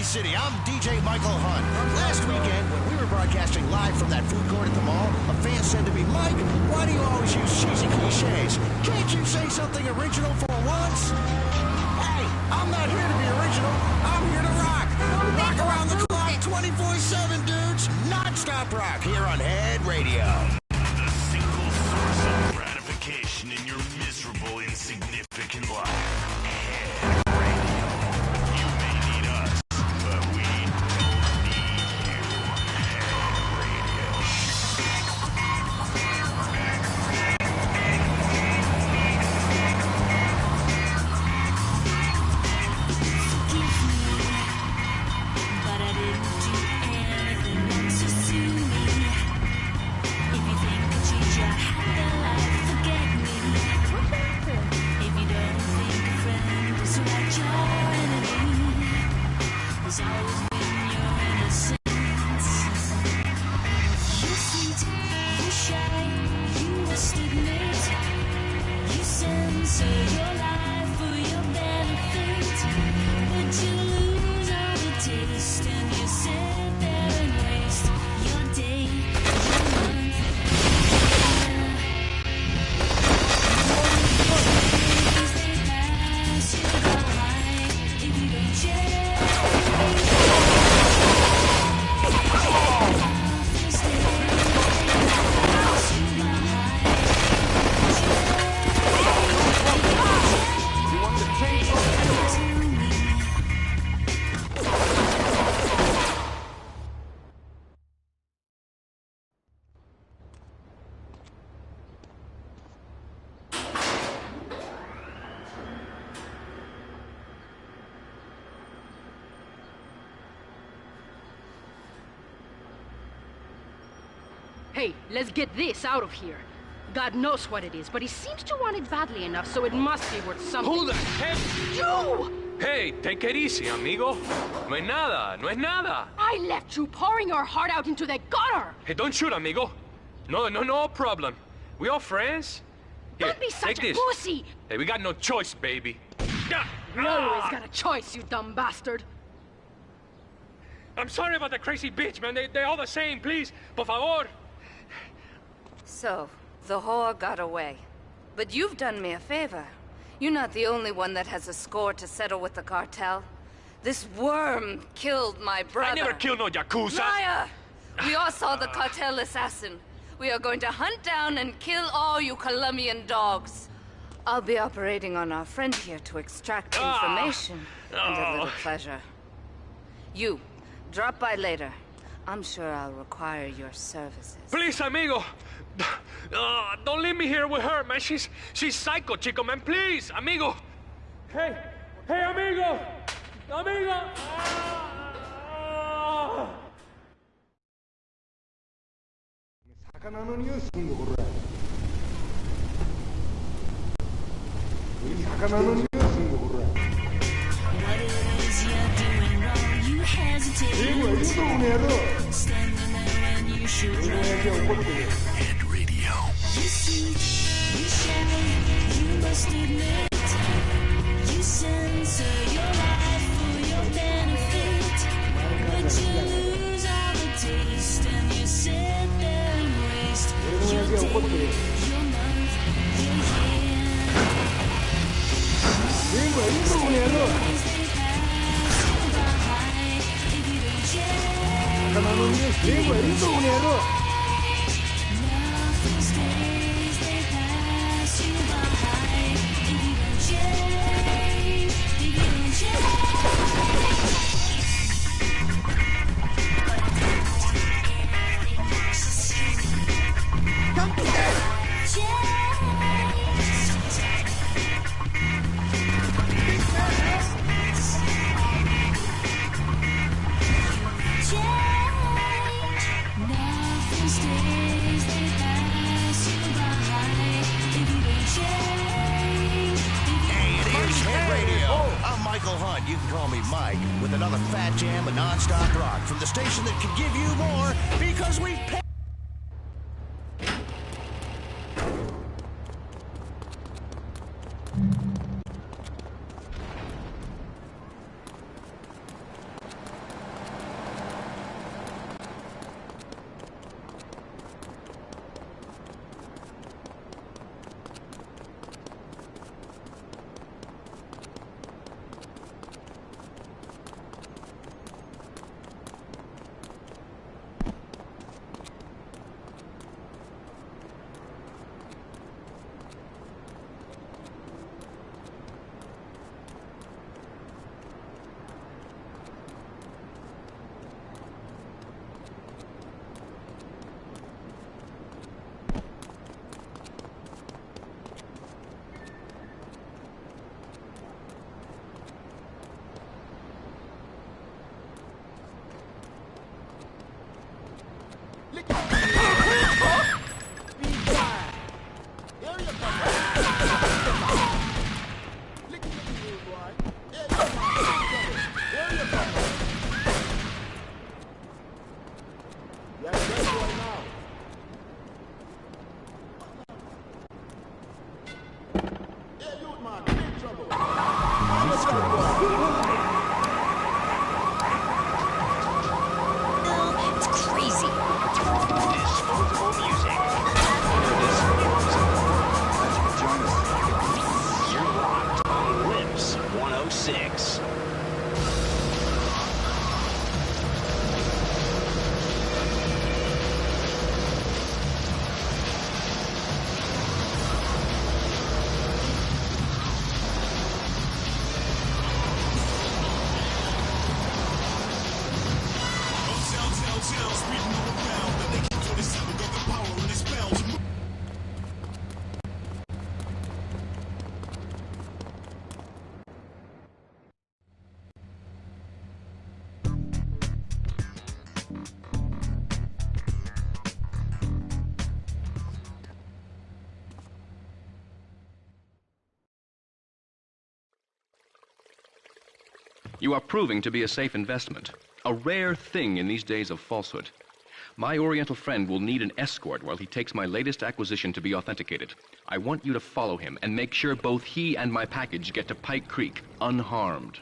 City, I'm DJ Michael Hunt. Last weekend, when we were broadcasting live from that food court at the mall, a fan said to me, Mike, why do you always use cheesy cliches? Can't you say something original for once? Hey, I'm not here to be original. I'm here to rock. Rock around the clock 24/7, dudes. Non-stop rock here on Head Radio. The single source of gratification in your miserable, insignificant life. Head Radio. You may need us, but we don't need you. Head Radio. But I didn't do anything to sue me. If you think I cheat you out of life, forget me. If you don't think a friend is like your enemy, there's always been your innocence. You sweet, you shy, you must admit, you censor your life for your benefit, but you lose all the taste and you sit there and waste your day, your month, they pass you by if you don't change. Hey, let's get this out of here. God knows what it is, but he seems to want it badly enough, so it must be worth something. Who the heck? You! Hey, take it easy, amigo. No es nada, no es nada. I left you pouring your heart out into the gutter! Hey, don't shoot, amigo. No problem. We all friends? Here, Don't be such take a this. pussy! Hey, we got no choice, baby. We always got a choice, you dumb bastard. I'm sorry about the crazy bitch, man. They're all the same, please. Por favor. So, the whore got away. But you've done me a favor. You're not the only one that has a score to settle with the cartel. This worm killed my brother. I never killed no Yakuza. Liar! We all saw the cartel assassin. We are going to hunt down and kill all you Colombian dogs. I'll be operating on our friend here to extract information and a little pleasure. You, drop by later. I'm sure I'll require your services. Please, amigo. Don't leave me here with her, man. She's psycho, chico, man. Please, amigo. Hey, amigo. Amigo. Head radio. You see, you shout, you must admit, you censor your life for your benefit, but you lose all the taste and you sit there and waste your day, your month, your year. You can call me Mike with another fat jam of non-stop rock from the station that can give you more because we pay. You are proving to be a safe investment, a rare thing in these days of falsehood. My Oriental friend will need an escort while he takes my latest acquisition to be authenticated. I want you to follow him and make sure both he and my package get to Pike Creek unharmed.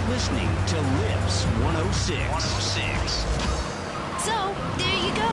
Listening to Lips 106. So, there you go.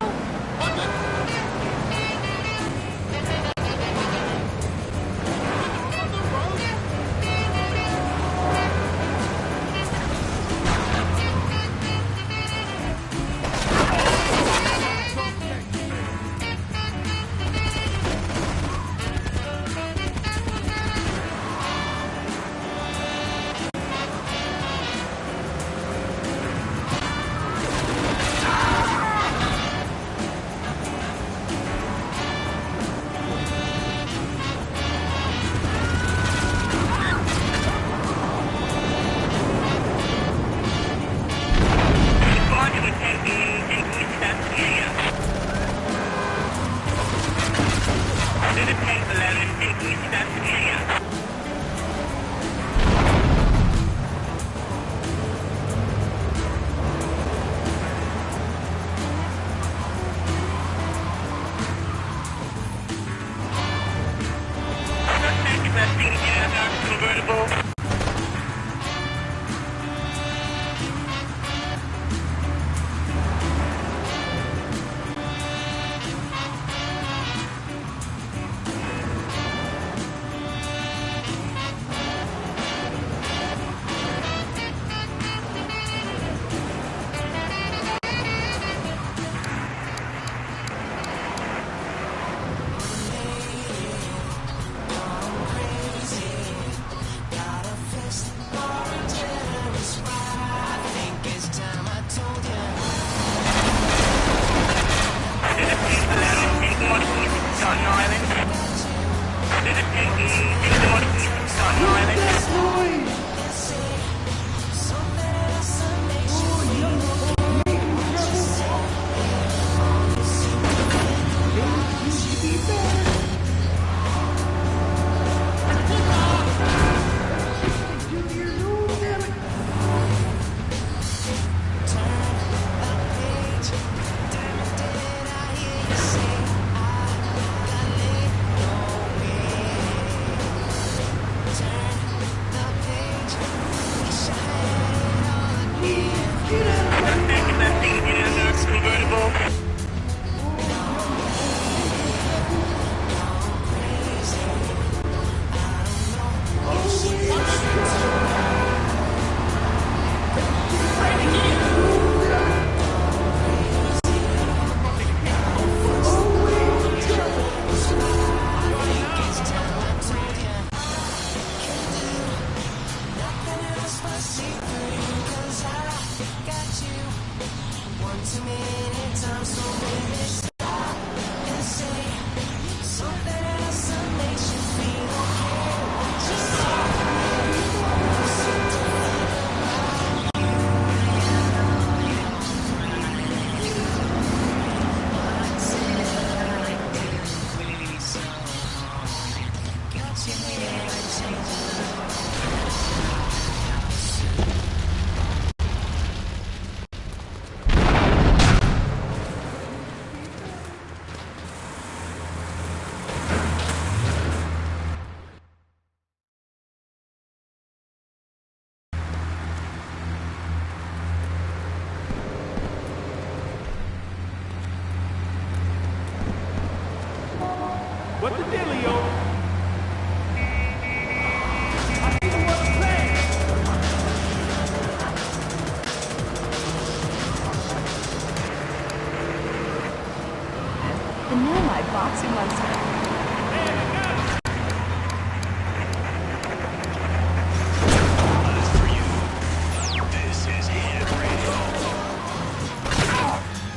boxing Munster.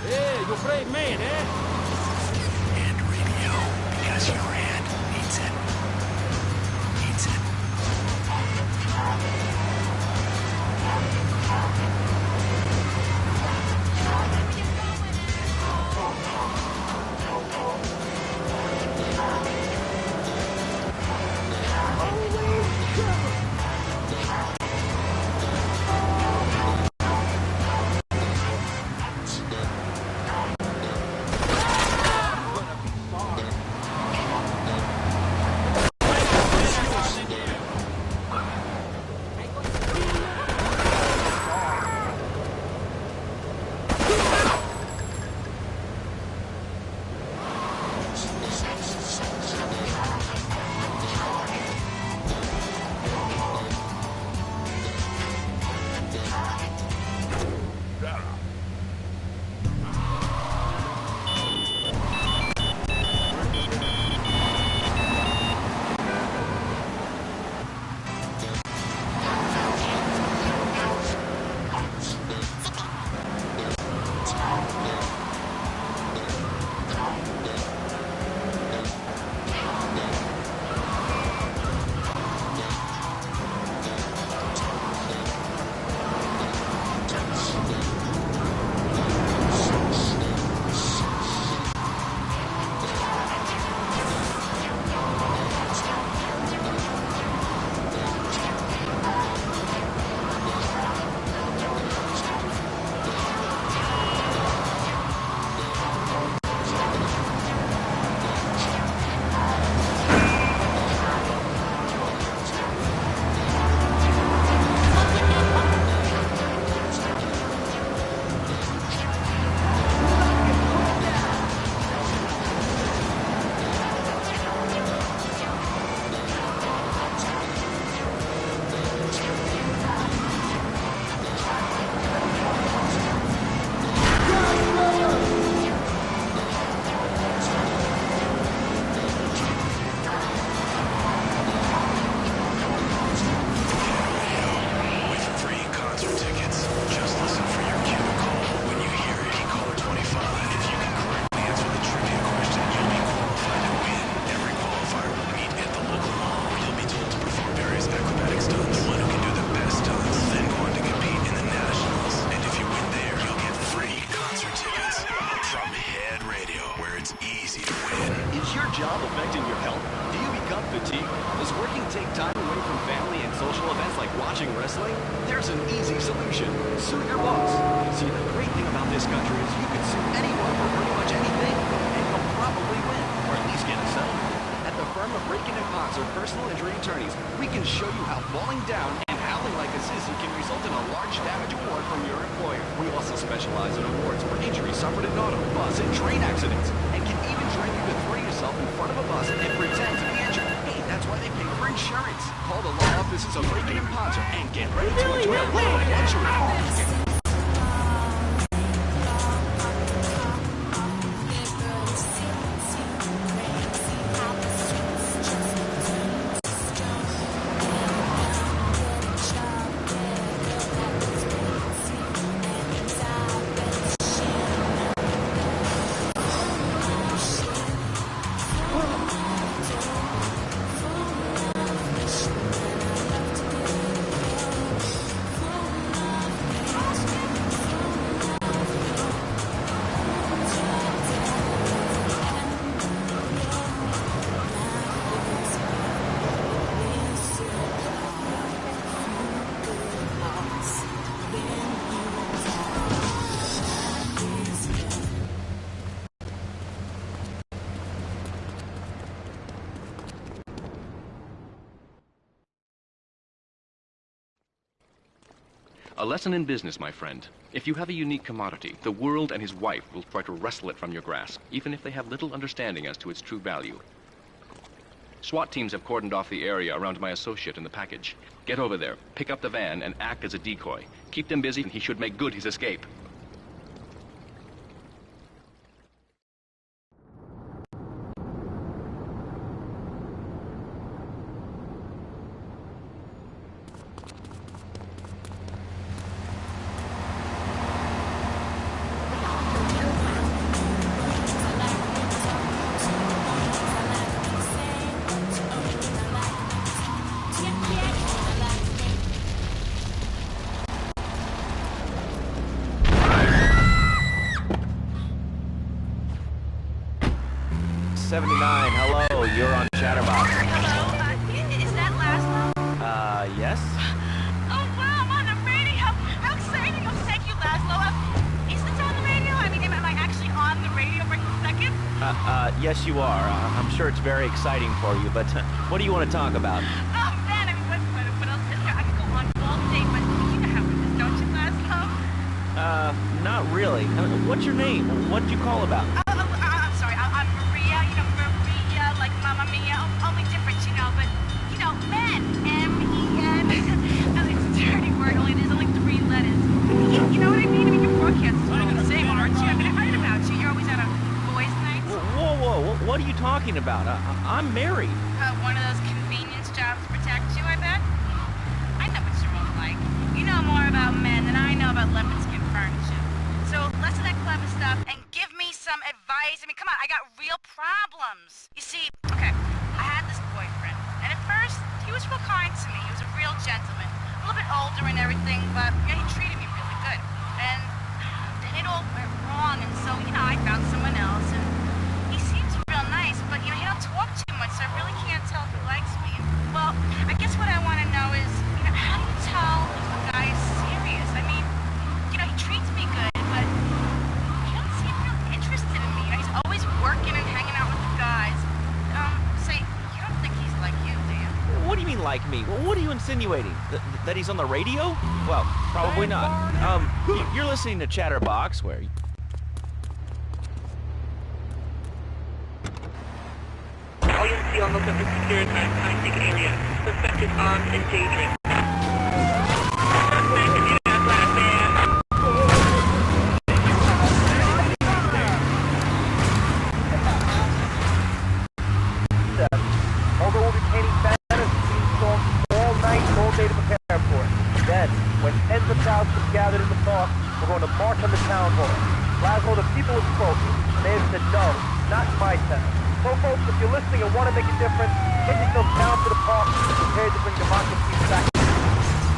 Yeah, you're a brave man, eh? And radio, because your hand needs it. Needs it. job affecting your health? Do you become fatigued? Does working take time away from family and social events like watching wrestling? There's an easy solution. Sue your boss. See, the great thing about this country is you can sue anyone for pretty much anything, and you'll probably win, or at least get a settlement. At the firm of Braken & Ponzer Personal Injury Attorneys, we can show you how falling down and howling like a sissy can result in a large damage award from your employer. We also specialize in awards for injuries suffered in auto, bus, and train accidents, and can even train you to throw yourself in front of a bus and pretend to be injured. Hey, that's why they pay for insurance. Call the law offices of Braken & Ponzer and get ready to enjoy a little luxury. A lesson in business, my friend. If you have a unique commodity, the world and his wife will try to wrestle it from your grasp, even if they have little understanding as to its true value. SWAT teams have cordoned off the area around my associate in the package. Get over there, pick up the van, and act as a decoy. Keep them busy, and he should make good his escape. 79, hello, you're on Chatterbox. Hello, is that Laszlo? Yes? Oh, wow, I'm on the radio. How exciting. Oh, thank you, Laszlo. Is this on the radio? I mean, am I actually on the radio right this second? Yes you are. I'm sure it's very exciting for you, but what do you want to talk about? Oh, man, I mean, what else is there? I could go on all day, but you know how it is, don't you, Laszlo? Not really. What's your name? What'd you call about? I'm sorry, I'm Maria, you know, Maria, like Mamma Mia, only different, you know, but, you know, men, M-E-N, it's a dirty word, only there's only 3 letters. You know what I mean? I mean, your broadcast is all the same, aren't you? I mean, I heard about you, you're always out on boys' nights. Whoa, what are you talking about? I'm married. One of those convenience jobs to protect you, I bet? I know what you're all like. You know more about men than I know about leopard skin furniture. So less of that clever stuff and give me some advice. I mean, come on, I got real problems. You see, okay, I had this boyfriend, and at first, he was real kind to me. He was a real gentleman. A little bit older and everything, but you know, he treated me really good. And then it all went wrong, and so, you know, I found someone else, and he seems real nice, but, you know, he don't talk too much, so I really can't tell if he likes me. And, well, I guess what I want to know is, you know, how do you tell if a guy is serious? I mean, you know, he treats me good, but he don't seem real interested in me. You know, he's always working and hanging out with the guys. Say, you don't think he's like you, do you? What do you mean like me? What are you insinuating? That he's on the radio? Well, probably not. You're listening to Chatterbox, where... All you see on look up the secured Atlantic area. Suspect is armed and dangerous. Although we'll be painting banners and singing songs all night, all day to prepare for it. Then, when tens of thousands gather in the park, we're going to march on the town hall. Laszlo, the people have spoken. They have said no, not in my town. So folks, if you're listening and want to make a difference, get yourself down to the park and prepare to bring democracy back.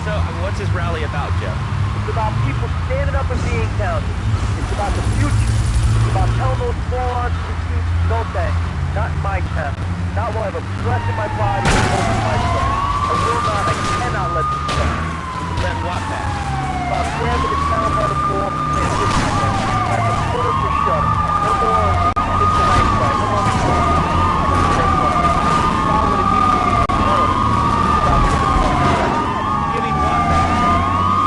So, what's this rally about, Jeff? It's about people standing up and being counted. It's about the future. It's about telling those morons to refuse no thanks. Not in my town. Not while I have a breath in my body and hope in my soul. I cannot let this go. Then what, Pat? About grabbing the town by the floor and listening to them. Like a foot of the shut. No more. It's the night side. No more. About what it means to be together. About giving what, Pat?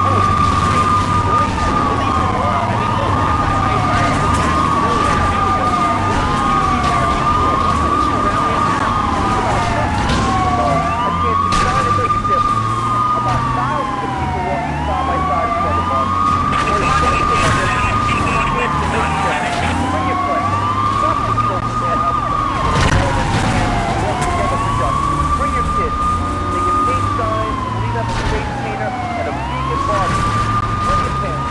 Oh, it's extreme. Believe it or not. I mean, look, I have the passion really I do. What's your rally about? A chance to try to make a difference. About thousands of people walking side by side in front of us. Bring your friends. Something so sad how walk together for justice. Bring your kids. They can paint signs and lead up a great painter and a vegan barbie. Bring your parents.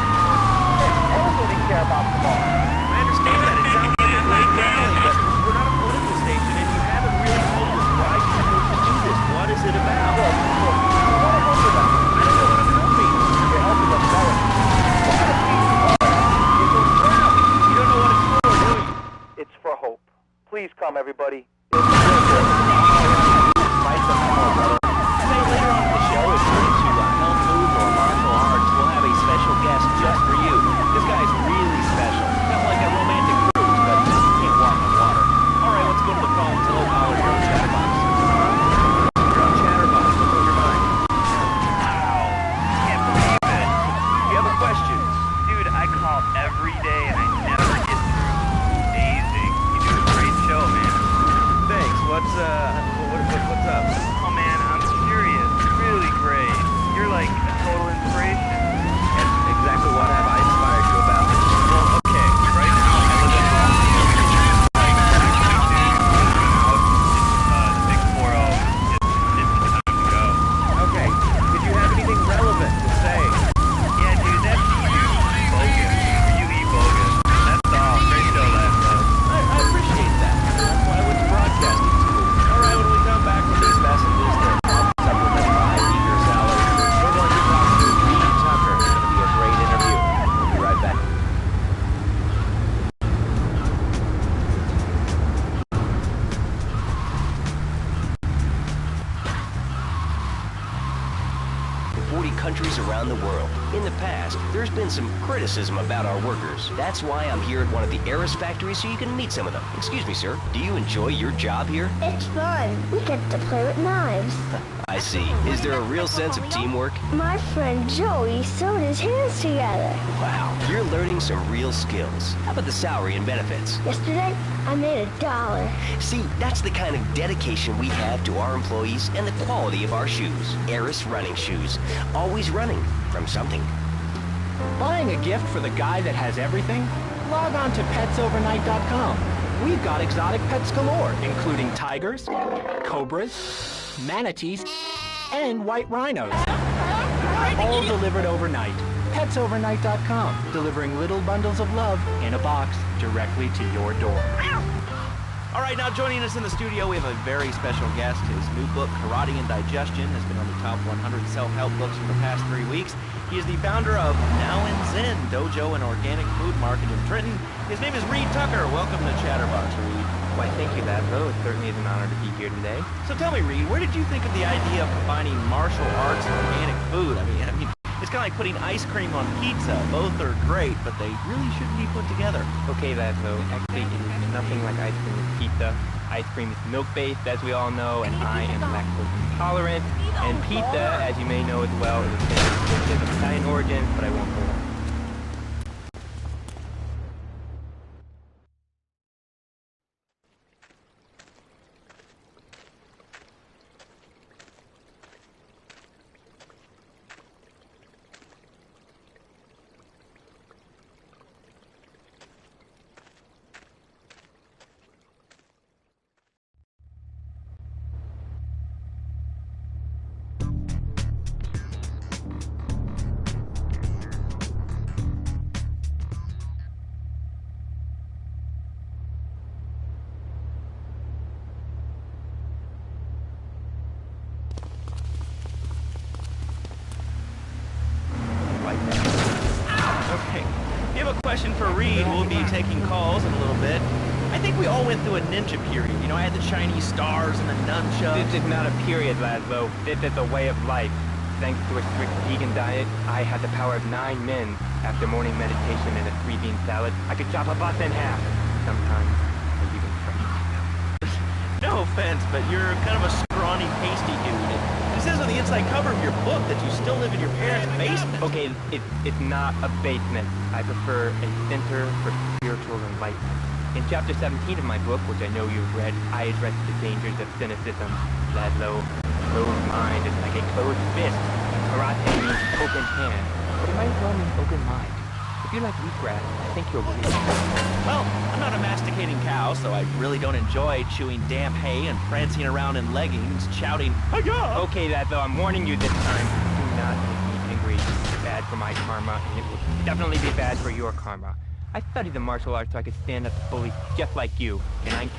Everybody care about tomorrow. I understand that. It sounds like a great rally, but we're not a political station, and you haven't really told us why you're supposed to do this. What is it about? Look, we want to help with them. I don't know what I'm helping. You're helping them tell us. What kind of peace you are? It's a rally. You don't know what it's for, do you? It's for hope. Please come, everybody. Say later on in the show, if you're into health food or martial arts, we'll have a special guest just for you. This guy's really special. Not like a romantic cruise, but can't walk on water. All right, let's go to the phones. Hello, caller. You're on Chatterbox. You're on Chatterbox. What's on your mind? Wow. Can't believe it. Do you have a question? Dude, I call every day and I never get through. Amazing. You do a great show, man. 40 countries around the world. In the past, there's been some criticism about our workers. That's why I'm here at one of the Eris factories so you can meet some of them. Excuse me, sir. Do you enjoy your job here? It's fun. We get to play with knives. I see. Is there a real sense of teamwork? My friend Joey sewed his hands together. Wow, you're learning some real skills. How about the salary and benefits? Yesterday, I made $1. See, that's the kind of dedication we have to our employees and the quality of our shoes. Eris running shoes. Always running from something. Buying a gift for the guy that has everything? Log on to petsovernight.com. We've got exotic pets galore, including tigers, cobras, manatees, and white rhinos. All delivered overnight. petsovernight.com, delivering little bundles of love in a box directly to your door. All right, now joining us in the studio, we have a very special guest. His new book, Karate and Digestion, has been on the top 100 self-help books for the past 3 weeks. He is the founder of Now in Zen Dojo and Organic Food Market in Trenton. His name is Reed Tucker. Welcome to Chatterbox, Reed. Why, thank you, Laszlo. It certainly is an honor to be here today. So tell me, Reed, where did you think of the idea of combining martial arts and organic food? I mean, it's kind of like putting ice cream on pizza. Both are great, but they really shouldn't be put together. Okay, Laszlo. Actually, it is nothing like ice cream with pizza. Ice cream is milk-based, as we all know, and I am lactose intolerant. And pizza, as you may know as well, is a thing of Italian origin, but I won't go there. Question for Reed. We'll be taking calls in a little bit. I think we all went through a ninja period. You know, I had the Chinese stars and the nunchucks. This is not a period, Laszlo. This is a way of life. Thanks to a strict vegan diet, I had the power of 9 men. After morning meditation and a 3-bean salad, I could chop a bus in half. Sometimes I even French. No offense, but you're kind of a scrawny, pasty dude. It says on the inside cover of your book that you still live in your parents' basement. Okay, it's not a basement. I prefer a center for spiritual enlightenment. In chapter 17 of my book, which I know you've read, I address the dangers of cynicism. Laszlo, closed mind is like a closed fist. Karate means open hand, but it might as well mean open mind. If you like wheatgrass, I think you'll agree. Well, I'm not a masticating cow, so I really don't enjoy chewing damp hay and prancing around in leggings, shouting, "Hi-ya!" Okay, Laszlo, I'm warning you this time. Do not make me angry. It's bad for my karma, and it will definitely be bad for your karma. I studied the martial arts so I could stand up to bullies just like you, and I'm...